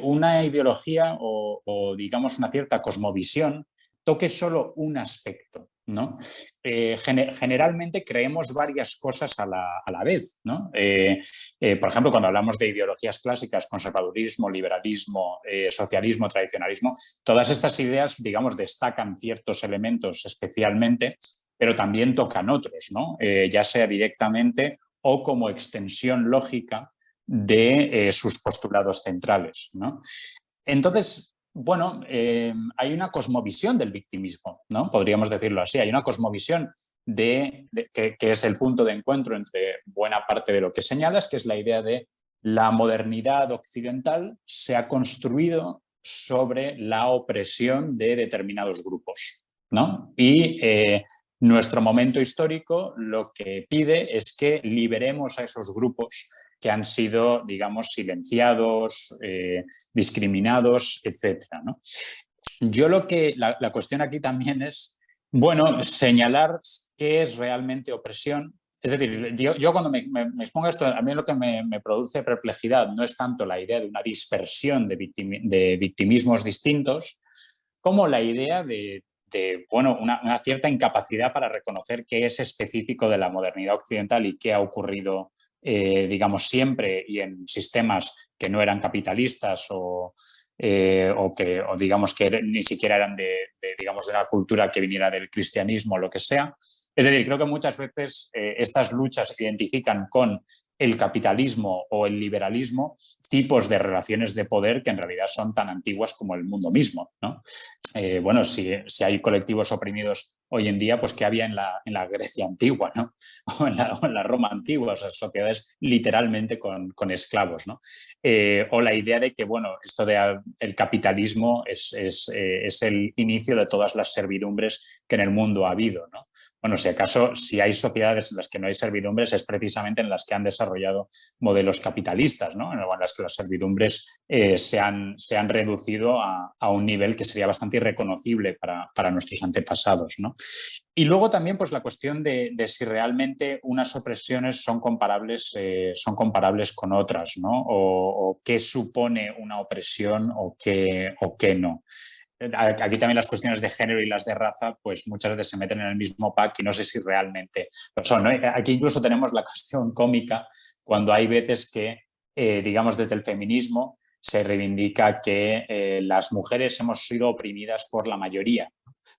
S7: una ideología o digamos una cierta cosmovisión toque solo un aspecto, ¿no? Generalmente creemos varias cosas a la vez, ¿no? Por ejemplo, cuando hablamos de ideologías clásicas, conservadurismo, liberalismo, socialismo, tradicionalismo, todas estas ideas, digamos, destacan ciertos elementos especialmente, pero también tocan otros, ¿no? Ya sea directamente o como extensión lógica de sus postulados centrales, ¿no? Entonces, bueno, hay una cosmovisión del victimismo, ¿no? Podríamos decirlo así. Hay una cosmovisión que es el punto de encuentro entre buena parte de lo que señalas, que es la idea de la modernidad occidental se ha construido sobre la opresión de determinados grupos, ¿no? Y nuestro momento histórico lo que pide es que liberemos a esos grupos que han sido, digamos, silenciados, discriminados, etcétera, ¿no? Yo la cuestión aquí también es, bueno, señalar qué es realmente opresión. Es decir, yo cuando me expongo a esto, a mí lo que me produce perplejidad no es tanto la idea de una dispersión de victimismos distintos, como la idea de bueno, una cierta incapacidad para reconocer qué es específico de la modernidad occidental y qué ha ocurrido digamos, siempre y en sistemas que no eran capitalistas o digamos que ni siquiera eran digamos, de una cultura que viniera del cristianismo o lo que sea. Es decir, creo que muchas veces estas luchas identifican con el capitalismo o el liberalismo tipos de relaciones de poder que en realidad son tan antiguas como el mundo mismo, ¿no? Bueno, si hay colectivos oprimidos hoy en día, pues ¿qué había en la Grecia antigua, ¿no? o en la Roma antigua, o sea, sociedades literalmente con esclavos, ¿no? O la idea de que, bueno, esto del capitalismo es el inicio de todas las servidumbres que en el mundo ha habido, ¿no? Bueno, si hay sociedades en las que no hay servidumbres, es precisamente en las que han desarrollado modelos capitalistas, ¿no? En las que las servidumbres se han reducido a un nivel que sería bastante irreconocible para nuestros antepasados, ¿no? Y luego también pues, la cuestión de si realmente unas opresiones son comparables con otras, ¿no? O qué supone una opresión o qué no. Aquí también las cuestiones de género y las de raza pues muchas veces se meten en el mismo pack y no sé si realmente lo son, ¿no? Aquí incluso tenemos la cuestión cómica cuando hay veces que, digamos, desde el feminismo se reivindica que las mujeres hemos sido oprimidas por la mayoría,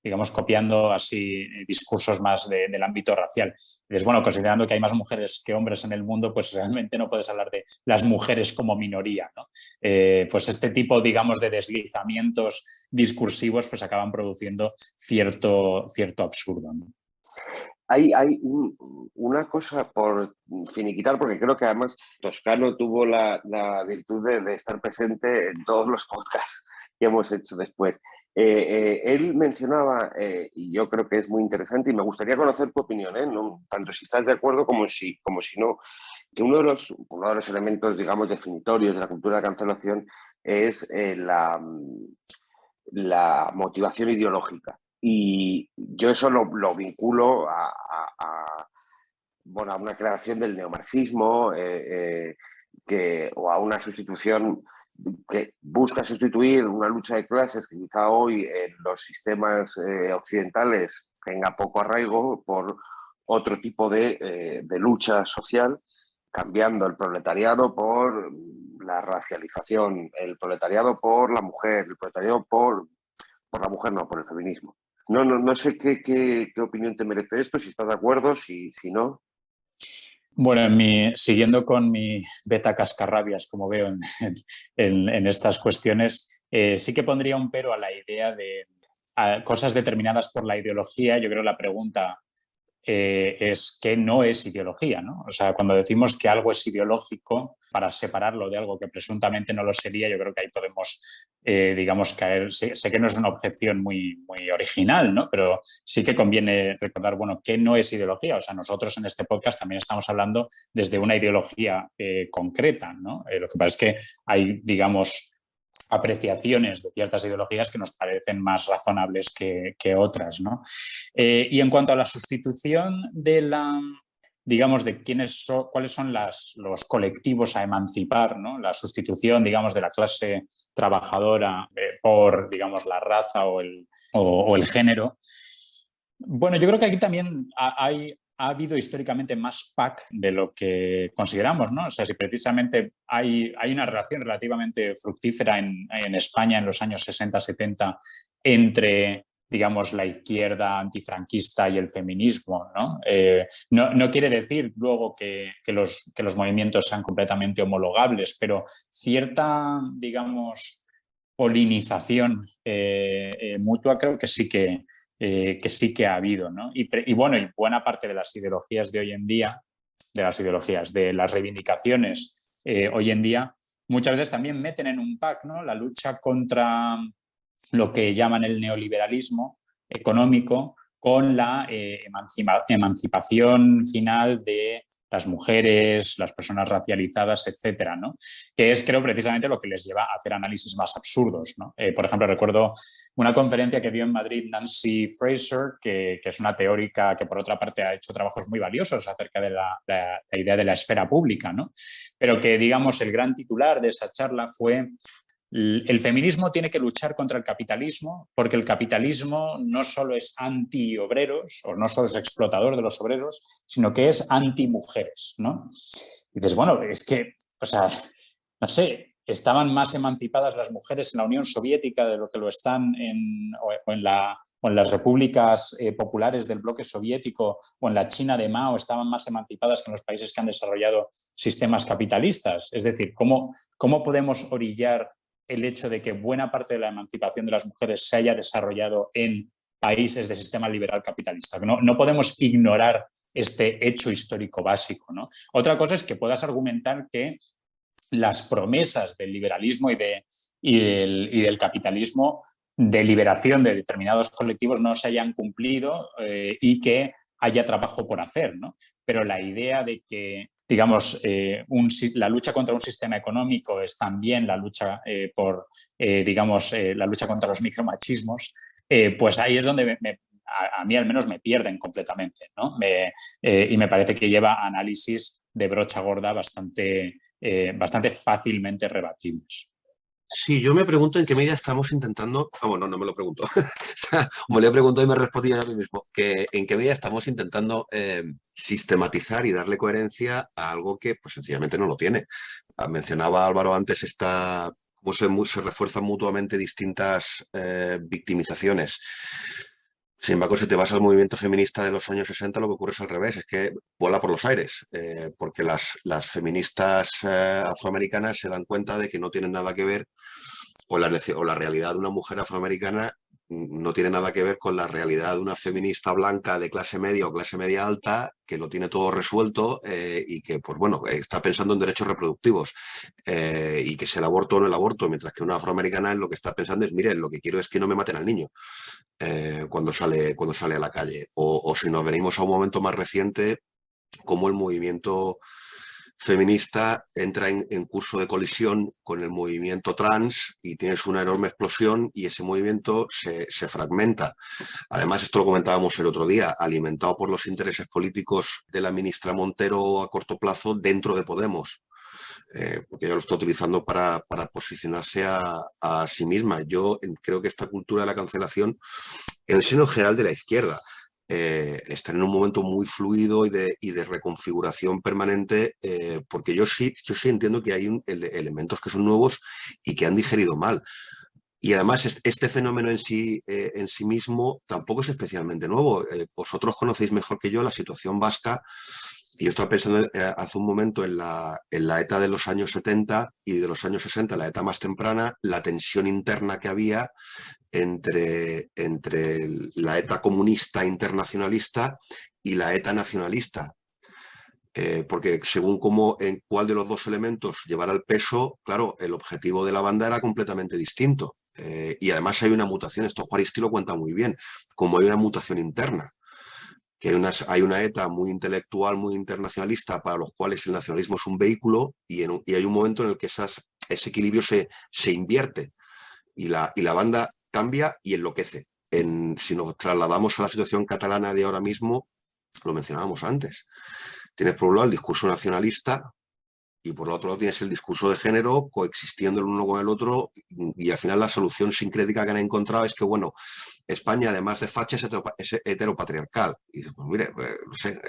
S7: digamos, copiando así discursos más del ámbito racial. Entonces, bueno, considerando que hay más mujeres que hombres en el mundo, pues realmente no puedes hablar de las mujeres como minoría, ¿no? Pues este tipo, digamos, de deslizamientos discursivos pues acaban produciendo cierto absurdo, ¿no?
S9: Hay una cosa por finiquitar, porque creo que además Toscano tuvo la virtud de estar presente en todos los podcasts que hemos hecho después. Él mencionaba, y yo creo que es muy interesante, y me gustaría conocer tu opinión, no, tanto si estás de acuerdo como si no, que uno de los elementos, digamos, definitorios de la cultura de cancelación es la motivación ideológica. Y yo eso lo vinculo a una creación del neomarxismo o a una sustitución que busca sustituir una lucha de clases que quizá hoy en los sistemas occidentales tenga poco arraigo por otro tipo de lucha social, cambiando el proletariado por la racialización, el proletariado por la mujer, el proletariado por la mujer, no, por el feminismo. No sé qué opinión te merece esto, si estás de acuerdo, si no.
S7: Bueno, siguiendo con mi beta cascarrabias, como veo en estas cuestiones, Sí que pondría un pero a la idea de cosas determinadas por la ideología. Yo creo que la pregunta es qué no es ideología, ¿no? O sea, cuando decimos que algo es ideológico, para separarlo de algo que presuntamente no lo sería, yo creo que ahí podemos, digamos, caer. Sé que no es una objeción muy original, ¿no? Pero sí que conviene recordar, bueno, qué no es ideología. O sea, nosotros en este podcast también estamos hablando desde una ideología concreta, ¿no? Lo que pasa es que hay, digamos, apreciaciones de ciertas ideologías que nos parecen más razonables que otras, ¿no? Y en cuanto a la sustitución de la, digamos, de cuáles son los colectivos a emancipar, ¿no? La sustitución, digamos, de la clase trabajadora por, digamos, la raza o el género. Bueno, yo creo que aquí también ha habido históricamente más PAC de lo que consideramos, ¿no? O sea, si precisamente hay una relación relativamente fructífera en España en los años 60-70 entre, digamos, la izquierda antifranquista y el feminismo, ¿no? No quiere decir luego que los movimientos sean completamente homologables, pero cierta, digamos, polinización mutua creo que sí que ha habido, ¿no? Y bueno, y buena parte de las ideologías de hoy en día, de las reivindicaciones hoy en día, muchas veces también meten en un pack, ¿no? La lucha contra lo que llaman el neoliberalismo económico con la emancipación final de las mujeres, las personas racializadas, etcétera, ¿no? Que es, creo, precisamente lo que les lleva a hacer análisis más absurdos, ¿no? Por ejemplo, recuerdo una conferencia que dio en Madrid Nancy Fraser, que es una teórica que, por otra parte, ha hecho trabajos muy valiosos acerca de la idea de la esfera pública, ¿no? Pero que, digamos, el gran titular de esa charla fue: el feminismo tiene que luchar contra el capitalismo porque el capitalismo no solo es anti-obreros o no solo es explotador de los obreros, sino que es anti-mujeres, ¿no? Y dices, bueno, es que, o sea, no sé, estaban más emancipadas las mujeres en la Unión Soviética de lo que lo están en las repúblicas populares del bloque soviético o en la China de Mao, estaban más emancipadas que en los países que han desarrollado sistemas capitalistas. Es decir, ¿cómo podemos orillar el hecho de que buena parte de la emancipación de las mujeres se haya desarrollado en países de sistema liberal capitalista? No podemos ignorar este hecho histórico básico, ¿no? Otra cosa es que puedas argumentar que las promesas del liberalismo y del capitalismo de liberación de determinados colectivos no se hayan cumplido y que haya trabajo por hacer, ¿no? Pero la idea de que, digamos, la lucha contra un sistema económico es también la lucha la lucha contra los micromachismos, pues ahí es donde a mí al menos me pierden completamente, ¿no? Y me parece que lleva análisis de brocha gorda bastante fácilmente rebatibles.
S8: Sí, yo me pregunto en qué medida estamos intentando... bueno, no me lo pregunto. Me lo he preguntado y me respondí a mí mismo. En qué medida estamos intentando sistematizar y darle coherencia a algo que pues sencillamente no lo tiene. Mencionaba Álvaro antes cómo se refuerzan mutuamente distintas victimizaciones. Sin embargo, si te vas al movimiento feminista de los años 60, lo que ocurre es al revés, es que vuela por los aires, porque las feministas afroamericanas se dan cuenta de que no tienen nada que ver, o la realidad de una mujer afroamericana no tiene nada que ver con la realidad de una feminista blanca de clase media o clase media alta que lo tiene todo resuelto y que, pues bueno, está pensando en derechos reproductivos y que es el aborto o no el aborto, mientras que una afroamericana lo que está pensando es, mire, lo que quiero es que no me maten al niño cuando sale a la calle. O si nos venimos a un momento más reciente, como el movimiento feminista entra en curso de colisión con el movimiento trans y tienes una enorme explosión y ese movimiento se fragmenta. Además, esto lo comentábamos el otro día, alimentado por los intereses políticos de la ministra Montero a corto plazo dentro de Podemos. Porque ella lo está utilizando para posicionarse a sí misma. Yo creo que esta cultura de la cancelación, en el seno general de la izquierda, está en un momento muy fluido y de reconfiguración permanente, porque yo sí entiendo que hay elementos que son nuevos y que han digerido mal. Y además este fenómeno en sí mismo tampoco es especialmente nuevo. Vosotros conocéis mejor que yo la situación vasca Y yo estaba pensando hace un momento en la ETA de los años 70 y de los años 60, la ETA más temprana, la tensión interna que había entre la ETA comunista internacionalista y la ETA nacionalista. Porque según en cuál de los dos elementos llevara el peso, claro, el objetivo de la banda era completamente distinto. Y además hay una mutación, esto Juaristi lo cuenta muy bien, como hay una mutación interna, que hay una ETA muy intelectual, muy internacionalista, para los cuales el nacionalismo es un vehículo, y hay un momento en el que ese equilibrio se invierte y la banda cambia y enloquece. Si nos trasladamos a la situación catalana de ahora mismo, lo mencionábamos antes. Tienes por un lado el discurso nacionalista y por el otro lado tienes el discurso de género coexistiendo el uno con el otro, y al final la solución sincrética que han encontrado es que, bueno, España además de facha es heteropatriarcal. Y dices, pues mire, no sé,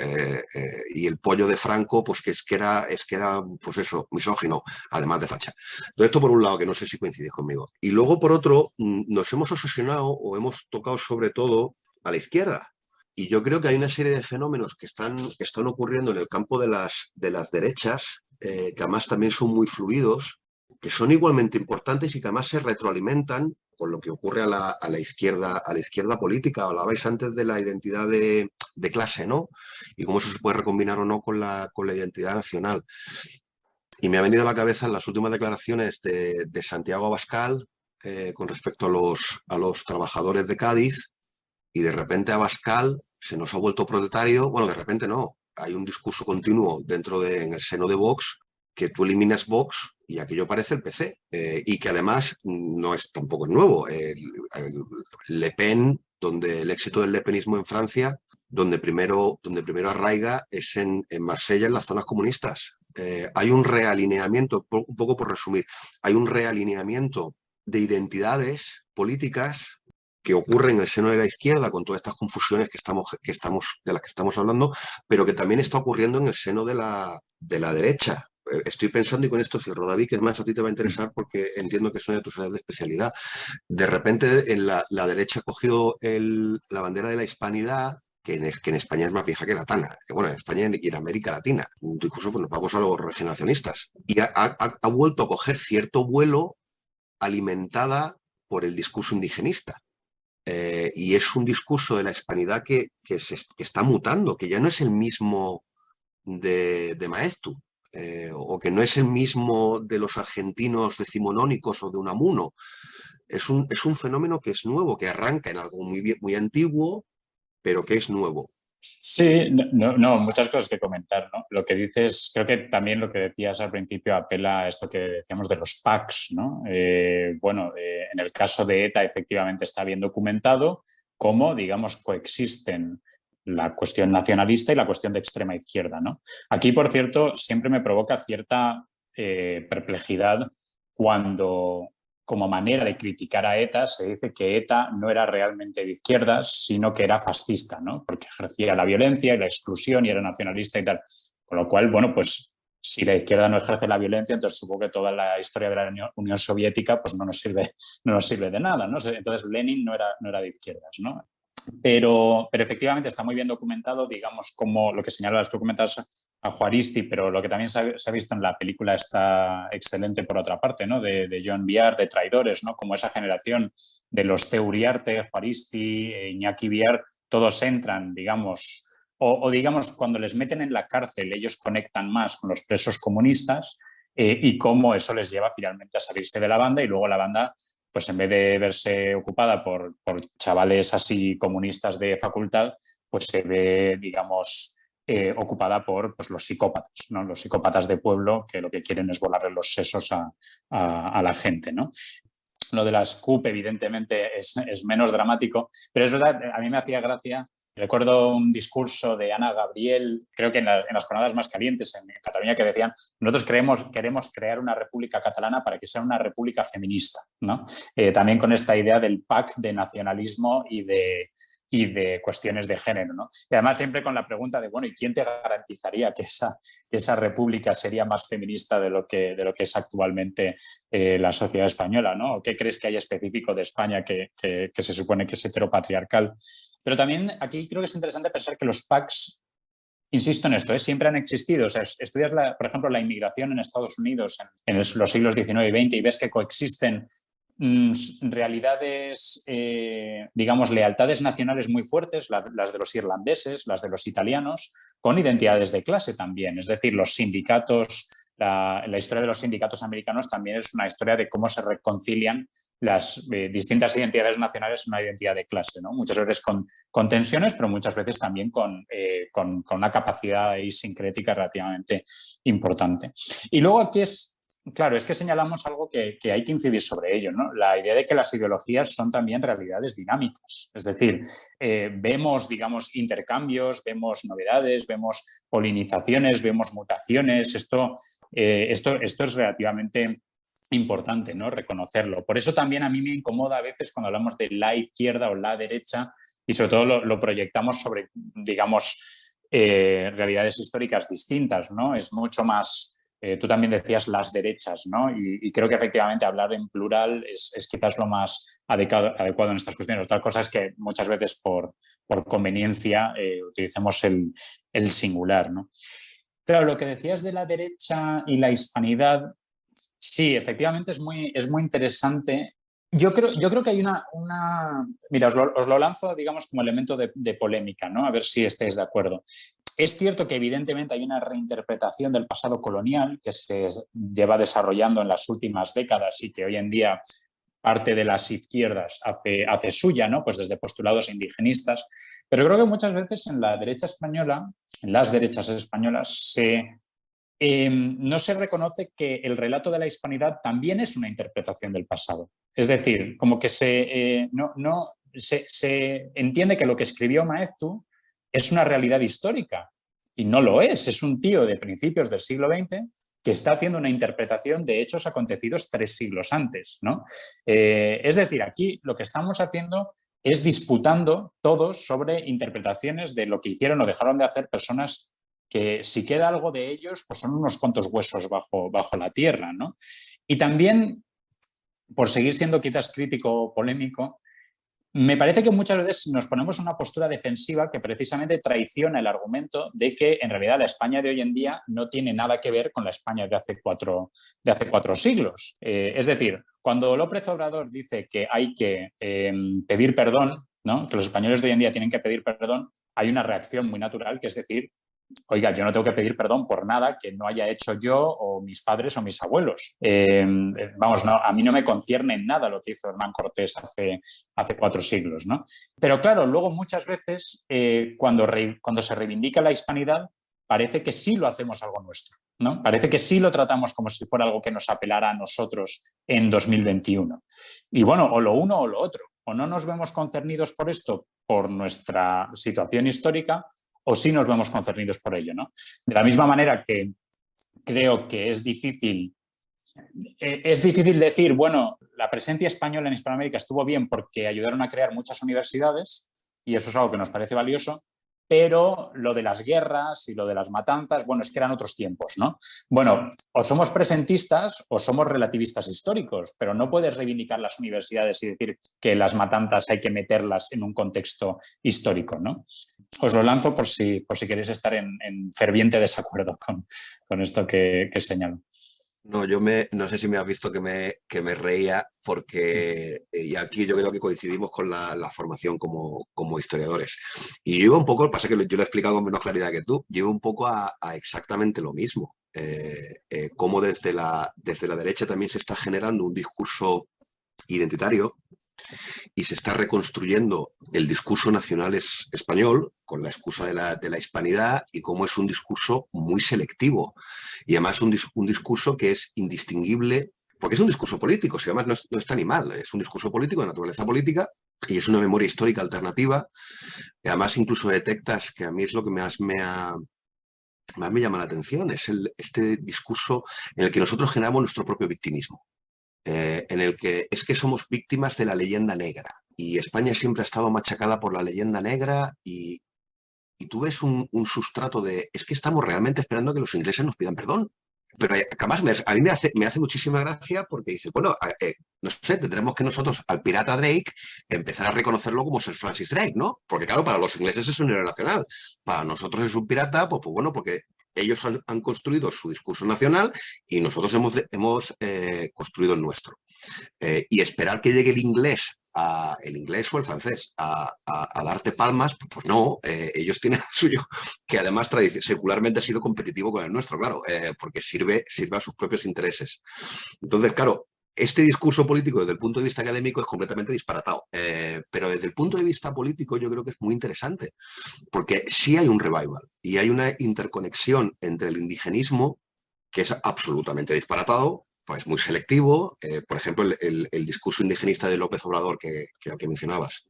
S8: y el pollo de Franco, pues que era pues eso, misógino, además de facha. Todo esto por un lado, que no sé si coincides conmigo. Y luego por otro, nos hemos obsesionado o hemos tocado sobre todo a la izquierda. Y yo creo que hay una serie de fenómenos que están ocurriendo en el campo de las derechas, que además también son muy fluidos, que son igualmente importantes y que además se retroalimentan con lo que ocurre a la izquierda política. Hablabais antes de la identidad de clase, ¿no? Y cómo eso se puede recombinar o no con la identidad nacional. Y me ha venido a la cabeza en las últimas declaraciones de Santiago Abascal con respecto a los trabajadores de Cádiz, y de repente Abascal se nos ha vuelto proletario. Bueno, de repente no. Hay un discurso continuo en el seno de Vox, que tú eliminas Vox y aquello parece el PC. Y que además tampoco es nuevo. Le Pen, donde el éxito del lepenismo en Francia, donde primero arraiga es en Marsella, en las zonas comunistas. Hay un realineamiento, un poco por resumir, hay un realineamiento de identidades políticas que ocurre en el seno de la izquierda con todas estas confusiones de las que estamos hablando, pero que también está ocurriendo en el seno de la derecha. Estoy pensando, y con esto cierro, David, que además a ti te va a interesar porque entiendo que son de tus áreas de especialidad. De repente la derecha ha cogido la bandera de la hispanidad, que en España es más vieja que la tana. Bueno, en España y en América Latina. Incluso pues, nos vamos a los regeneracionistas. Y ha vuelto a coger cierto vuelo alimentada por el discurso indigenista. Y es un discurso de la hispanidad que está mutando, que ya no es el mismo de Maeztu, o que no es el mismo de los argentinos decimonónicos o de Unamuno. Es un fenómeno que es nuevo, que arranca en algo muy antiguo, pero que es nuevo.
S7: Sí, muchas cosas que comentar, ¿no? Lo que dices, creo que también lo que decías al principio apela a esto que decíamos de los PACs, ¿no? En el caso de ETA efectivamente está bien documentado cómo, digamos, coexisten la cuestión nacionalista y la cuestión de extrema izquierda, ¿no? Aquí, por cierto, siempre me provoca cierta perplejidad cuando, como manera de criticar a ETA, se dice que ETA no era realmente de izquierdas, sino que era fascista, ¿no? Porque ejercía la violencia y la exclusión y era nacionalista y tal. Con lo cual, bueno, pues si la izquierda no ejerce la violencia, entonces supongo que toda la historia de la Unión Soviética pues no nos sirve de nada, ¿no? Entonces Lenin no era de izquierdas, ¿no? Pero efectivamente está muy bien documentado, digamos, como lo que señalas, tú comentas a Juaristi, pero lo que también se ha visto en la película está excelente por otra parte, ¿no? De John Viard, de Traidores, ¿no? Como esa generación de los Uriarte, Juaristi, Iñaki Viard, todos entran, digamos, o digamos, cuando les meten en la cárcel, ellos conectan más con los presos comunistas y cómo eso les lleva finalmente a salirse de la banda, y luego la banda, pues en vez de verse ocupada por chavales así comunistas de facultad, pues se ve, digamos, ocupada por pues, los psicópatas, ¿no? Los psicópatas de pueblo que lo que quieren es volarle los sesos a la gente, ¿no? Lo de las CUP, evidentemente, es menos dramático, pero es verdad, a mí me hacía gracia. Recuerdo un discurso de Ana Gabriel, creo que en las jornadas más calientes en Cataluña, que decían: nosotros queremos crear una república catalana para que sea una república feminista, ¿no? También con esta idea del PAC de nacionalismo y de cuestiones de género, ¿no? Y además siempre con la pregunta de, bueno, ¿y quién te garantizaría que esa república sería más feminista de lo que es actualmente la sociedad española, ¿no? ¿O qué crees que hay específico de España que se supone que es heteropatriarcal? Pero también aquí creo que es interesante pensar que los PACs insisto en esto, siempre han existido. O sea, estudias, por ejemplo, la inmigración en Estados Unidos en los siglos XIX y XX y ves que coexisten realidades, digamos, lealtades nacionales muy fuertes, las de los irlandeses, las de los italianos, con identidades de clase también. Es decir, los sindicatos, la historia de los sindicatos americanos también es una historia de cómo se reconcilian las distintas identidades nacionales en una identidad de clase, ¿no? Muchas veces con tensiones, pero muchas veces también con una capacidad sincrética relativamente importante. Y luego aquí claro, es que señalamos algo que hay que incidir sobre ello, ¿no? La idea de que las ideologías son también realidades dinámicas. Es decir, vemos, digamos, intercambios, vemos novedades, vemos polinizaciones, vemos mutaciones. Esto es relativamente importante, ¿no? Reconocerlo. Por eso también a mí me incomoda a veces cuando hablamos de la izquierda o la derecha y sobre todo lo proyectamos sobre, digamos, realidades históricas distintas, ¿no? Es mucho más... tú también decías las derechas, ¿no? Y creo que efectivamente hablar en plural es quizás lo más adecuado en estas cuestiones. Otra cosa es que muchas veces por conveniencia utilicemos el singular, ¿no? Claro, lo que decías de la derecha y la hispanidad, sí, efectivamente es muy interesante. Yo creo que hay una... Mira, os lo lanzo, digamos, como elemento de polémica, ¿no? A ver si estáis de acuerdo. Es cierto que evidentemente hay una reinterpretación del pasado colonial que se lleva desarrollando en las últimas décadas y que hoy en día parte de las izquierdas hace suya, ¿no? Pues desde postulados indigenistas. Pero creo que muchas veces en la derecha española, en las derechas españolas, no se reconoce que el relato de la hispanidad también es una interpretación del pasado. Es decir, como que se entiende que lo que escribió Maeztu es una realidad histórica y no lo es un tío de principios del siglo XX que está haciendo una interpretación de hechos acontecidos 3 siglos antes, ¿no? Es decir, aquí lo que estamos haciendo es disputando todos sobre interpretaciones de lo que hicieron o dejaron de hacer personas que si queda algo de ellos, pues son unos cuantos huesos bajo la tierra, ¿no? Y también, por seguir siendo quizás crítico o polémico, me parece que muchas veces nos ponemos en una postura defensiva que precisamente traiciona el argumento de que en realidad la España de hoy en día no tiene nada que ver con la España de hace cuatro siglos. Es decir, cuando López Obrador dice que hay que pedir perdón, ¿no? Que los españoles de hoy en día tienen que pedir perdón, hay una reacción muy natural que es decir, oiga, yo no tengo que pedir perdón por nada que no haya hecho yo o mis padres o mis abuelos. Vamos, no, a mí no me concierne en nada lo que hizo Hernán Cortés hace 4 siglos, ¿no? Pero claro, luego muchas veces cuando se reivindica la hispanidad parece que sí lo hacemos algo nuestro, ¿no? Parece que sí lo tratamos como si fuera algo que nos apelara a nosotros en 2021. Y bueno, o lo uno o lo otro. O no nos vemos concernidos por esto, por nuestra situación histórica, o sí nos vemos concernidos por ello, ¿no? De la misma manera que creo que es difícil decir, bueno, la presencia española en Hispanoamérica estuvo bien porque ayudaron a crear muchas universidades y eso es algo que nos parece valioso, pero lo de las guerras y lo de las matanzas, bueno, es que eran otros tiempos, ¿no? Bueno, o somos presentistas o somos relativistas históricos, pero no puedes reivindicar las universidades y decir que las matanzas hay que meterlas en un contexto histórico, ¿no? Os lo lanzo por si queréis estar en ferviente desacuerdo con esto que señalo.
S8: No, no sé si me has visto que me reía porque, y aquí yo creo que coincidimos con la formación como historiadores. Y yo iba un poco, pasa que yo lo he explicado con menos claridad que tú, yo iba un poco a exactamente lo mismo. Cómo desde la derecha también se está generando un discurso identitario y se está reconstruyendo el discurso nacional español con la excusa de la hispanidad y cómo es un discurso muy selectivo y además un discurso que es indistinguible, porque es un discurso político, si además no está ni mal, es un discurso político de naturaleza política y es una memoria histórica alternativa y además incluso detectas que a mí es lo que más me llama la atención, es este discurso en el que nosotros generamos nuestro propio victimismo. En el que es que somos víctimas de la leyenda negra y España siempre ha estado machacada por la leyenda negra y tú ves un sustrato de es que estamos realmente esperando que los ingleses nos pidan perdón. Pero además a mí me hace muchísima gracia porque dice, bueno, no sé, tendremos que nosotros al pirata Drake empezar a reconocerlo como Sir Francis Drake, ¿no? Porque claro, para los ingleses es un héroe nacional. Para nosotros es un pirata, pues bueno, porque ellos han construido su discurso nacional y nosotros hemos construido el nuestro. Y esperar que llegue el inglés o el francés a darte palmas, pues no, ellos tienen el suyo, que además secularmente ha sido competitivo con el nuestro, claro, porque sirve a sus propios intereses. Entonces, claro, este discurso político desde el punto de vista académico es completamente disparatado, pero desde el punto de vista político yo creo que es muy interesante, porque sí hay un revival y hay una interconexión entre el indigenismo, que es absolutamente disparatado, pues muy selectivo. Por ejemplo, el discurso indigenista de López Obrador que mencionabas.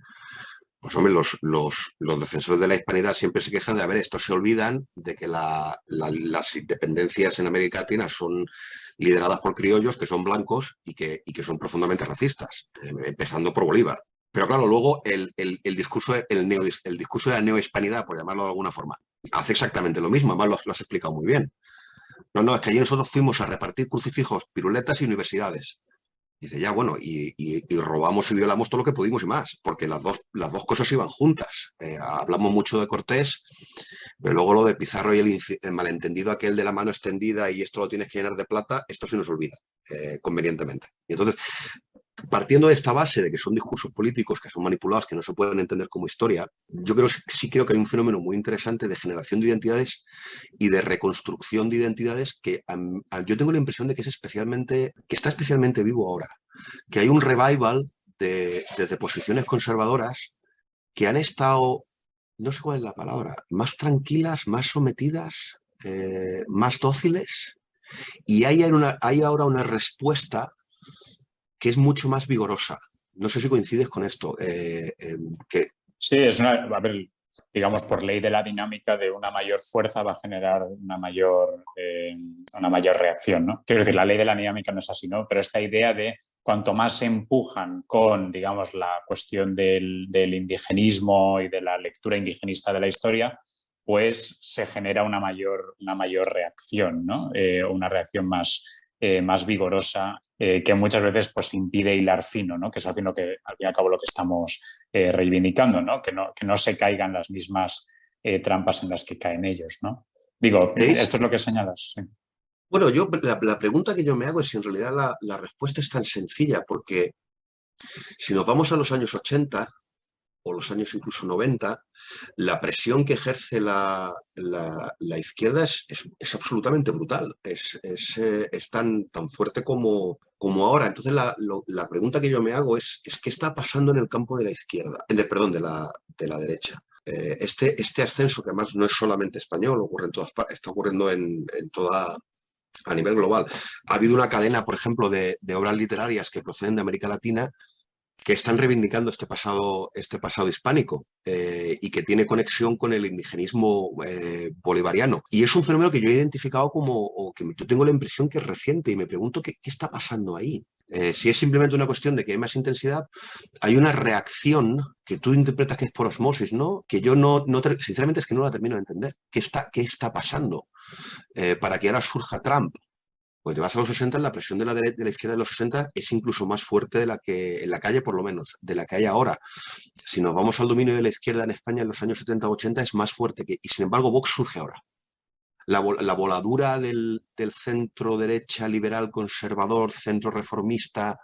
S8: Pues hombre, los defensores de la hispanidad siempre se quejan de, a ver, estos se olvidan de que las independencias en América Latina son lideradas por criollos que son blancos y que son profundamente racistas, empezando por Bolívar. Pero claro, luego el discurso de la neohispanidad, por llamarlo de alguna forma, hace exactamente lo mismo, además lo has explicado muy bien. No, es que allí nosotros fuimos a repartir crucifijos, piruletas y universidades. Dice, ya, bueno, y robamos y violamos todo lo que pudimos y más, porque las dos cosas iban juntas. Hablamos mucho de Cortés, pero luego lo de Pizarro y el malentendido aquel de la mano extendida y esto lo tienes que llenar de plata, esto se nos olvida convenientemente. Y entonces, partiendo de esta base de que son discursos políticos que son manipulados, que no se pueden entender como historia, yo sí creo que hay un fenómeno muy interesante de generación de identidades y de reconstrucción de identidades que yo tengo la impresión de que está especialmente vivo ahora, que hay un revival desde posiciones conservadoras que han estado, no sé cuál es la palabra, más tranquilas, más sometidas, más dóciles, y hay ahora una respuesta que es mucho más vigorosa. No sé si coincides con esto.
S7: Sí, a ver, digamos, por ley de la dinámica de una mayor fuerza va a generar una mayor reacción, ¿no? Quiero decir, la ley de la dinámica no es así, ¿no? Pero esta idea de cuanto más se empujan con, digamos, la cuestión del indigenismo y de la lectura indigenista de la historia, pues se genera una mayor reacción, ¿no? Una reacción más vigorosa, que muchas veces pues impide hilar fino, ¿no? Que es al fin y al cabo lo que estamos reivindicando, ¿no? Que no se caigan las mismas trampas en las que caen ellos, ¿no? Digo, esto es lo que señalas. Sí.
S8: Bueno, la pregunta que yo me hago es si en realidad la respuesta es tan sencilla, porque si nos vamos a los años 80 o los años incluso 90, la presión que ejerce la izquierda es absolutamente brutal, es tan fuerte como ahora. Entonces la pregunta que yo me hago es ¿qué está pasando en el campo de la izquierda? Perdón, de la derecha. Este ascenso, que además no es solamente español, ocurre en todas partes, está ocurriendo a nivel global. Ha habido una cadena, por ejemplo, de obras literarias que proceden de América Latina que están reivindicando este pasado hispánico y que tiene conexión con el indigenismo bolivariano. Y es un fenómeno que yo he identificado o que yo tengo la impresión que es reciente y me pregunto qué está pasando ahí. Si es simplemente una cuestión de que hay más intensidad, hay una reacción que tú interpretas que es por osmosis, ¿no? Que yo sinceramente es que no la termino de entender. ¿Qué está pasando para que ahora surja Trump? Pues te vas a los 60, la presión de la izquierda de los 60 es incluso más fuerte de la que en la calle, por lo menos, de la que hay ahora. Si nos vamos al dominio de la izquierda en España en los años 70-80 es más fuerte y sin embargo Vox surge ahora. La voladura del centro derecha liberal conservador, centro reformista,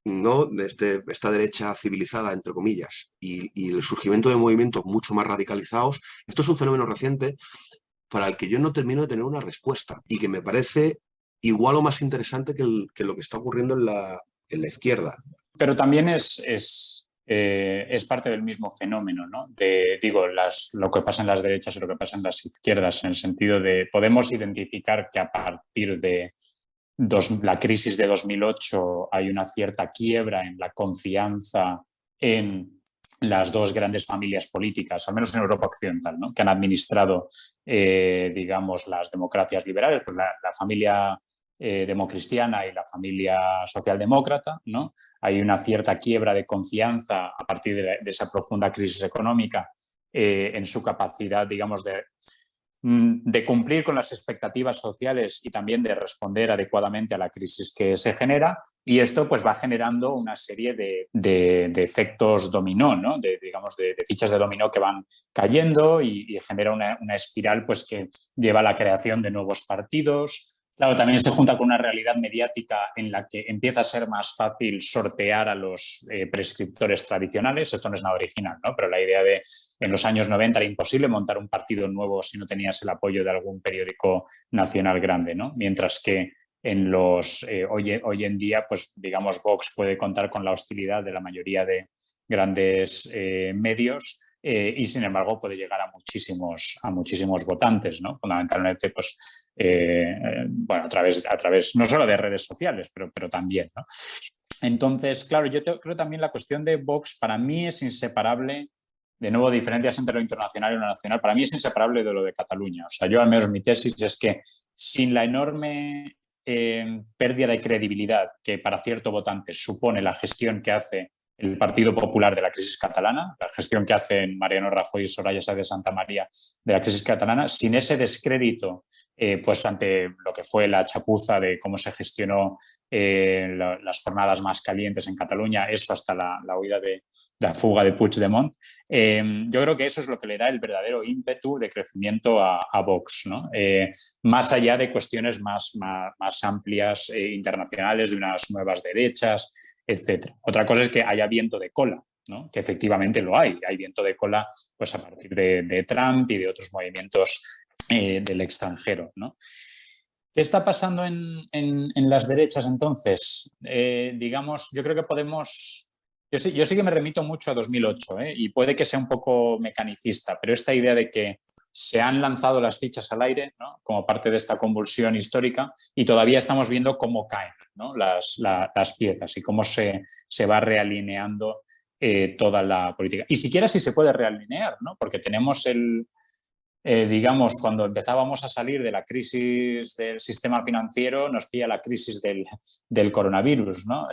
S8: ¿no? De esta derecha civilizada, entre comillas, y el surgimiento de movimientos mucho más radicalizados, esto es un fenómeno reciente para el que yo no termino de tener una respuesta y que me parece igual o más interesante que lo que está ocurriendo en la izquierda.
S7: Pero también es parte del mismo fenómeno, ¿no? Lo que pasa en las derechas y lo que pasa en las izquierdas, en el sentido de podemos identificar que a partir de la crisis de 2008 hay una cierta quiebra en la confianza en las dos grandes familias políticas, al menos en Europa occidental, ¿no? Que han administrado, digamos, las democracias liberales, pues la familia democristiana y la familia socialdemócrata, ¿no? Hay una cierta quiebra de confianza a partir de esa profunda crisis económica en su capacidad, digamos, de cumplir con las expectativas sociales y también de responder adecuadamente a la crisis que se genera, y esto pues va generando una serie de efectos dominó, ¿no? Digamos de fichas de dominó que van cayendo y genera una espiral pues que lleva a la creación de nuevos partidos. Claro, también se junta con una realidad mediática en la que empieza a ser más fácil sortear a los prescriptores tradicionales. Esto no es nada original, ¿no? Pero la idea de en los años 90 era imposible montar un partido nuevo si no tenías el apoyo de algún periódico nacional grande, ¿no? Mientras que en hoy en día, pues digamos, Vox puede contar con la hostilidad de la mayoría de grandes medios. Y sin embargo puede llegar a muchísimos votantes, ¿no? Fundamentalmente pues, bueno, a través no solo de redes sociales, pero también, ¿no? Entonces, claro, yo creo también la cuestión de Vox para mí es inseparable, de nuevo diferencias entre lo internacional y lo nacional, para mí es inseparable de lo de Cataluña. O sea, yo al menos mi tesis es que sin la enorme pérdida de credibilidad que para cierto votante supone la gestión que hace el Partido Popular de la crisis catalana, la gestión que hacen Mariano Rajoy y Soraya Sáenz de Santamaría de la crisis catalana, sin ese descrédito pues ante lo que fue la chapuza de cómo se gestionó las jornadas más calientes en Cataluña, eso hasta la huida de la fuga de Puigdemont, yo creo que eso es lo que le da el verdadero ímpetu de crecimiento a Vox, ¿no? Más allá de cuestiones más amplias internacionales, de unas nuevas derechas, etcétera. Otra cosa es que haya viento de cola, ¿no? Que efectivamente lo hay. Hay viento de cola pues, a partir de Trump y de otros movimientos del extranjero, ¿no? ¿Qué está pasando en las derechas entonces? Digamos, yo creo que podemos... Yo sí que me remito mucho a 2008, y puede que sea un poco mecanicista, pero esta idea de que se han lanzado las fichas al aire, ¿no? Como parte de esta convulsión histórica y todavía estamos viendo cómo caen, ¿no? las piezas y cómo se va realineando toda la política. Y siquiera si se puede realinear, ¿no? Porque tenemos digamos, cuando empezábamos a salir de la crisis del sistema financiero, nos pilla la crisis del coronavirus, ¿no?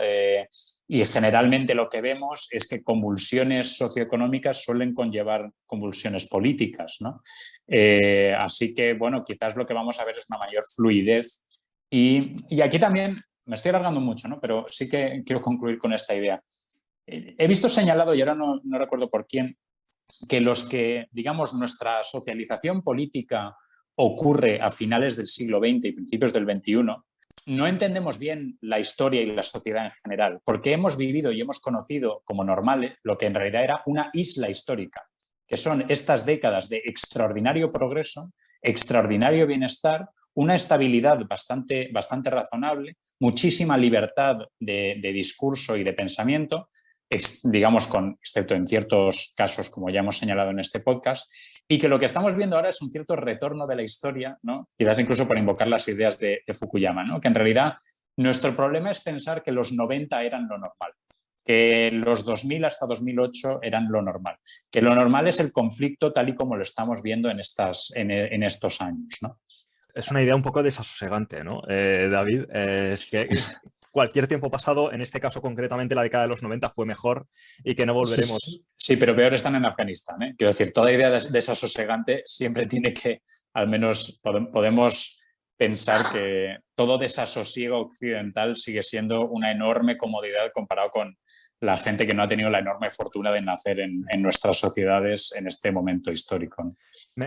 S7: Y generalmente lo que vemos es que convulsiones socioeconómicas suelen conllevar convulsiones políticas, ¿no? Así que, bueno, quizás lo que vamos a ver es una mayor fluidez. Y aquí también, me estoy alargando mucho, ¿no? Pero sí que quiero concluir con esta idea. He visto señalado, y ahora no recuerdo por quién, que los que, digamos, nuestra socialización política ocurre a finales del siglo XX y principios del XXI, no entendemos bien la historia y la sociedad en general, porque hemos vivido y hemos conocido como normal lo que en realidad era una isla histórica, que son estas décadas de extraordinario progreso, extraordinario bienestar, una estabilidad bastante razonable, muchísima libertad de discurso y de pensamiento, digamos, excepto en ciertos casos, como ya hemos señalado en este podcast, y que lo que estamos viendo ahora es un cierto retorno de la historia, ¿no? Quizás incluso por invocar las ideas de Fukuyama, ¿no? Que en realidad nuestro problema es pensar que los 90 eran lo normal, que los 2000 hasta 2008 eran lo normal, que lo normal es el conflicto tal y como lo estamos viendo en estos años, ¿no?
S6: Es una idea un poco desasosegante, ¿no, David? Es que cualquier tiempo pasado, en este caso concretamente la década de los 90, fue mejor y que no volveremos.
S7: Sí, pero peor están en Afganistán, ¿eh? Quiero decir, toda idea desasosegante siempre tiene que, al menos podemos pensar que todo desasosiego occidental sigue siendo una enorme comodidad comparado con la gente que no ha tenido la enorme fortuna de nacer en nuestras sociedades en este momento histórico, ¿no?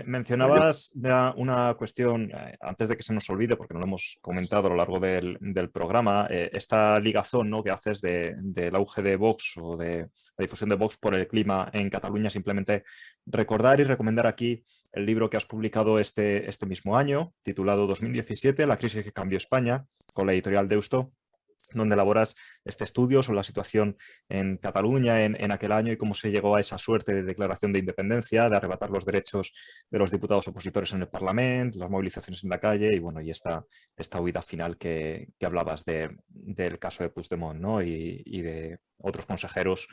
S6: Mencionabas una cuestión, antes de que se nos olvide, porque no lo hemos comentado a lo largo del programa, esta ligazón, ¿no?, que haces del auge de Vox o de la difusión de Vox por el clima en Cataluña. Simplemente recordar y recomendar aquí el libro que has publicado este mismo año, titulado 2017, La crisis que cambió España, con la editorial Deusto, donde elaboras este estudio sobre la situación en Cataluña en aquel año y cómo se llegó a esa suerte de declaración de independencia, de arrebatar los derechos de los diputados opositores en el Parlamento, las movilizaciones en la calle y, bueno, y esta huida final que hablabas del caso de Puigdemont, ¿no? Y de otros consejeros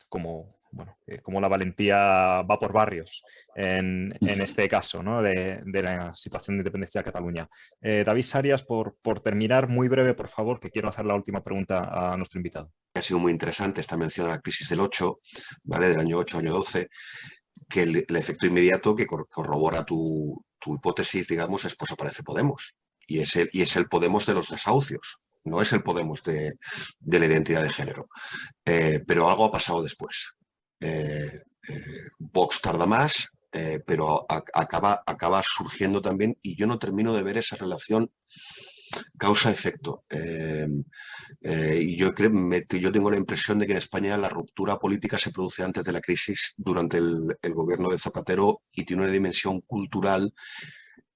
S6: como la valentía va por barrios en este caso, ¿no?, de la situación de independencia de Cataluña. David Sarias, por terminar, muy breve, por favor, que quiero hacer la última pregunta a nuestro invitado.
S8: Ha sido muy interesante esta mención a la crisis del 8, ¿vale?, del año 8, año 12, que el efecto inmediato que corrobora tu tu hipótesis, digamos, es pues aparece Podemos. Y es el Podemos de los desahucios, no es el Podemos de la identidad de género. Pero algo ha pasado después. Vox tarda más, pero acaba surgiendo también, y yo no termino de ver esa relación causa-efecto. Y yo tengo la impresión de que en España la ruptura política se produce antes de la crisis, durante el gobierno de Zapatero, y tiene una dimensión cultural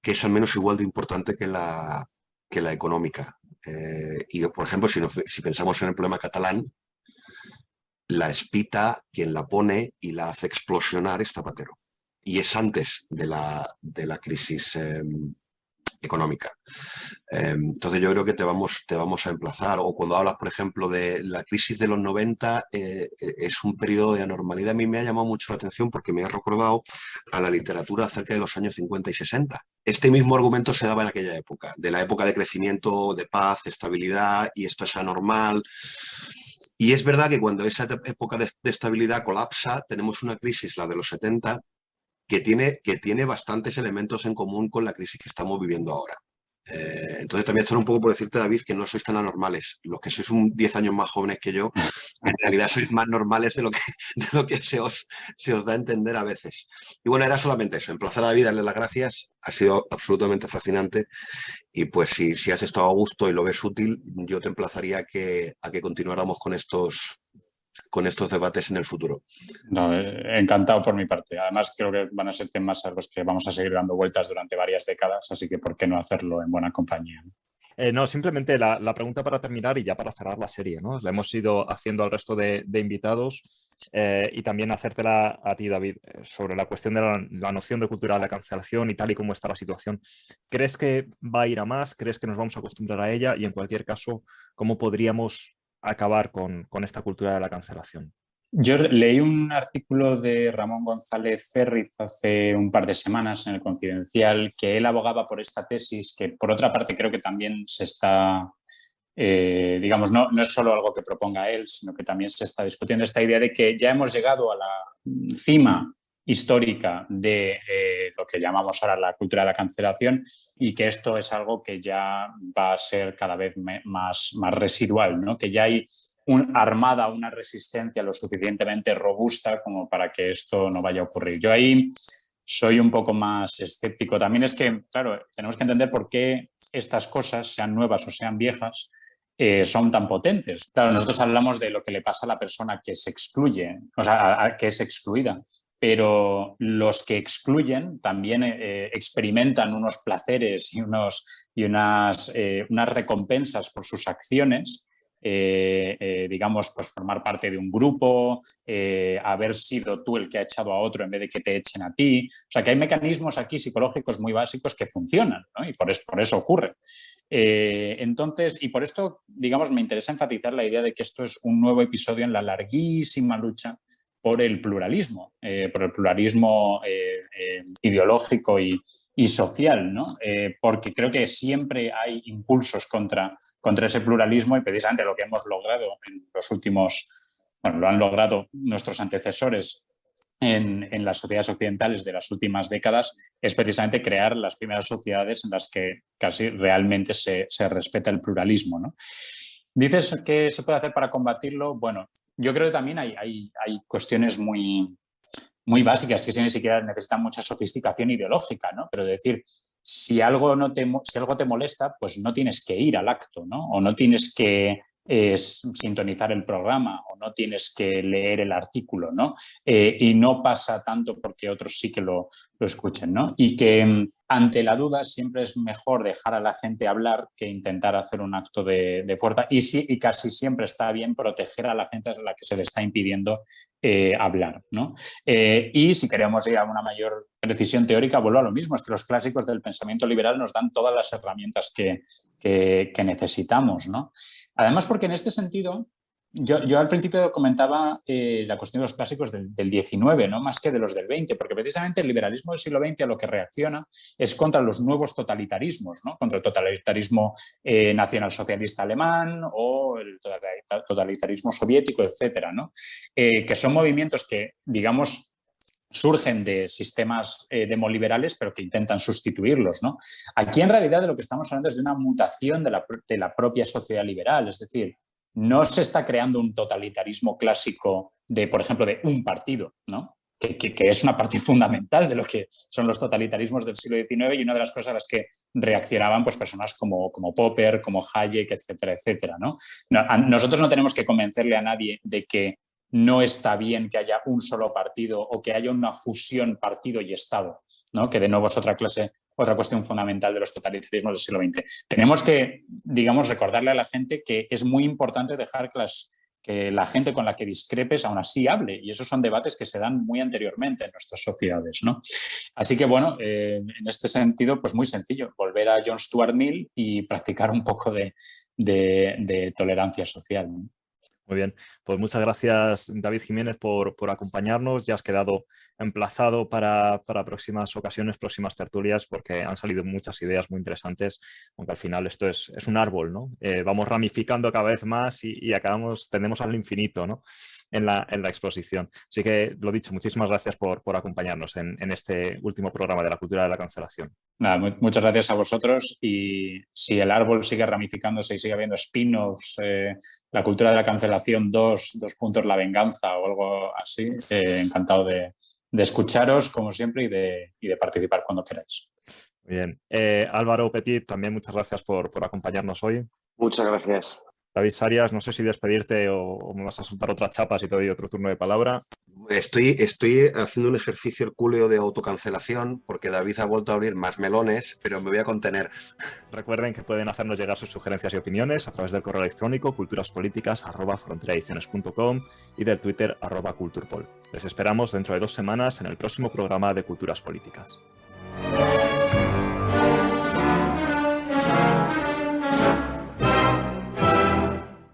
S8: que es al menos igual de importante que la económica. Y, por ejemplo, si pensamos en el problema catalán, la espita, quien la pone y la hace explosionar es Zapatero. Y es antes de la crisis económica. Entonces yo creo que te vamos a emplazar. O cuando hablas, por ejemplo, de la crisis de los 90, es un periodo de anormalidad. A mí me ha llamado mucho la atención porque me ha recordado a la literatura acerca de los años 50 y 60. Este mismo argumento se daba en aquella época, de la época de crecimiento, de paz, de estabilidad, y esto es anormal. Y es verdad que cuando esa época de estabilidad colapsa, tenemos una crisis, la de los 70, que tiene bastantes elementos en común con la crisis que estamos viviendo ahora. Entonces también esto un poco por decirte, David, que no sois tan anormales. Los que sois 10 años más jóvenes que yo, en realidad sois más normales de lo que se os da a entender a veces. Y bueno, era solamente eso, emplazar a David, darle las gracias. Ha sido absolutamente fascinante. Y pues si has estado a gusto y lo ves útil, yo te emplazaría a que continuáramos con estos debates en el futuro.
S7: No, encantado por mi parte. Además, creo que van a ser temas a los que vamos a seguir dando vueltas durante varias décadas, así que ¿por qué no hacerlo en buena compañía?
S6: No, simplemente la pregunta para terminar y ya para cerrar la serie, ¿no? La hemos ido haciendo al resto de invitados y también hacértela a ti, David, sobre la cuestión de la noción de cultura de la cancelación y tal y cómo está la situación. ¿Crees que va a ir a más? ¿Crees que nos vamos a acostumbrar a ella? Y en cualquier caso, ¿cómo podríamos acabar con esta cultura de la cancelación?
S7: Yo leí un artículo de Ramón González Ferriz hace un par de semanas en El Confidencial, que él abogaba por esta tesis, que por otra parte creo que también se está, digamos, no es solo algo que proponga él, sino que también se está discutiendo esta idea de que ya hemos llegado a la cima histórica de lo que llamamos ahora la cultura de la cancelación, y que esto es algo que ya va a ser cada vez más residual, ¿no? Que ya hay una resistencia lo suficientemente robusta como para que esto no vaya a ocurrir. Yo ahí soy un poco más escéptico. También es que, claro, tenemos que entender por qué estas cosas, sean nuevas o sean viejas, son tan potentes. Claro, nosotros hablamos de lo que le pasa a la persona que se excluye, o sea, que es excluida, pero los que excluyen también experimentan unos placeres y unas recompensas por sus acciones. Digamos, pues formar parte de un grupo, haber sido tú el que ha echado a otro en vez de que te echen a ti. O sea, que hay mecanismos aquí psicológicos muy básicos que funcionan, ¿no? Y por eso ocurre. Entonces, y por esto, digamos, me interesa enfatizar la idea de que esto es un nuevo episodio en la larguísima lucha por el pluralismo ideológico y social, ¿no? Porque creo que siempre hay impulsos contra ese pluralismo, y precisamente lo que hemos logrado en los últimos, bueno, lo han logrado nuestros antecesores en las sociedades occidentales de las últimas décadas, es precisamente crear las primeras sociedades en las que casi realmente se respeta el pluralismo, ¿no? Dices que se puede hacer para combatirlo. Bueno, yo creo que también hay cuestiones muy básicas que ni siquiera necesitan mucha sofisticación ideológica, ¿no? Pero decir, si algo te molesta, pues no tienes que ir al acto, ¿no? O no tienes que sintonizar el programa, o no tienes que leer el artículo, ¿no? Y no pasa tanto porque otros sí que lo escuchen, ¿no? Y que ante la duda siempre es mejor dejar a la gente hablar que intentar hacer un acto de fuerza, y casi siempre está bien proteger a la gente a la que se le está impidiendo hablar, ¿no? Y si queremos ir a una mayor precisión teórica, vuelvo a lo mismo, es que los clásicos del pensamiento liberal nos dan todas las herramientas que necesitamos, ¿no? Además, porque en este sentido, yo al principio comentaba la cuestión de los clásicos del 19, ¿no? Más que de los del 20, porque precisamente el liberalismo del siglo XX a lo que reacciona es contra los nuevos totalitarismos, ¿no? Contra el totalitarismo nacionalsocialista alemán o el totalitarismo soviético, etcétera, ¿no? Que son movimientos que, digamos, surgen de sistemas demoliberales, pero que intentan sustituirlos, ¿no? Aquí, en realidad, de lo que estamos hablando es de una mutación de la propia sociedad liberal. Es decir, no se está creando un totalitarismo clásico de, por ejemplo, de un partido, ¿no? Que es una parte fundamental de lo que son los totalitarismos del siglo XIX y una de las cosas a las que reaccionaban pues, personas como Popper, como Hayek, etcétera, etcétera, ¿no? Nosotros no tenemos que convencerle a nadie de que no está bien que haya un solo partido o que haya una fusión partido y Estado, ¿no? Que de nuevo es otra cuestión fundamental de los totalitarismos del siglo XX. Tenemos que, digamos, recordarle a la gente que es muy importante dejar que la gente con la que discrepes aún así hable, y esos son debates que se dan muy anteriormente en nuestras sociedades, ¿no? Así que, bueno, en este sentido, pues muy sencillo, volver a John Stuart Mill y practicar un poco de tolerancia social, ¿no?
S6: Muy bien, pues muchas gracias, David Jiménez, por acompañarnos. Ya has quedado emplazado para próximas ocasiones, próximas tertulias, porque han salido muchas ideas muy interesantes, aunque al final esto es un árbol, ¿no? Vamos ramificando cada vez más y tendemos al infinito, ¿no? En la exposición. Así que, lo dicho, muchísimas gracias por acompañarnos en este último programa de la cultura de la cancelación.
S7: Nada, muchas gracias a vosotros, y si el árbol sigue ramificándose y sigue habiendo spin-offs, la cultura de la cancelación 2, la venganza o algo así, encantado de escucharos como siempre y de participar cuando queráis.
S6: Muy bien. Álvaro Petit, también muchas gracias por acompañarnos hoy.
S9: Muchas gracias.
S6: David Sarias, no sé si despedirte o me vas a soltar otras chapas y te doy otro turno de palabra.
S8: Estoy haciendo un ejercicio hercúleo de autocancelación porque David ha vuelto a abrir más melones, pero me voy a contener.
S6: Recuerden que pueden hacernos llegar sus sugerencias y opiniones a través del correo electrónico culturaspolíticas@fronteraediciones.com y del Twitter @culturpol. Les esperamos dentro de 2 semanas en el próximo programa de Culturas Políticas.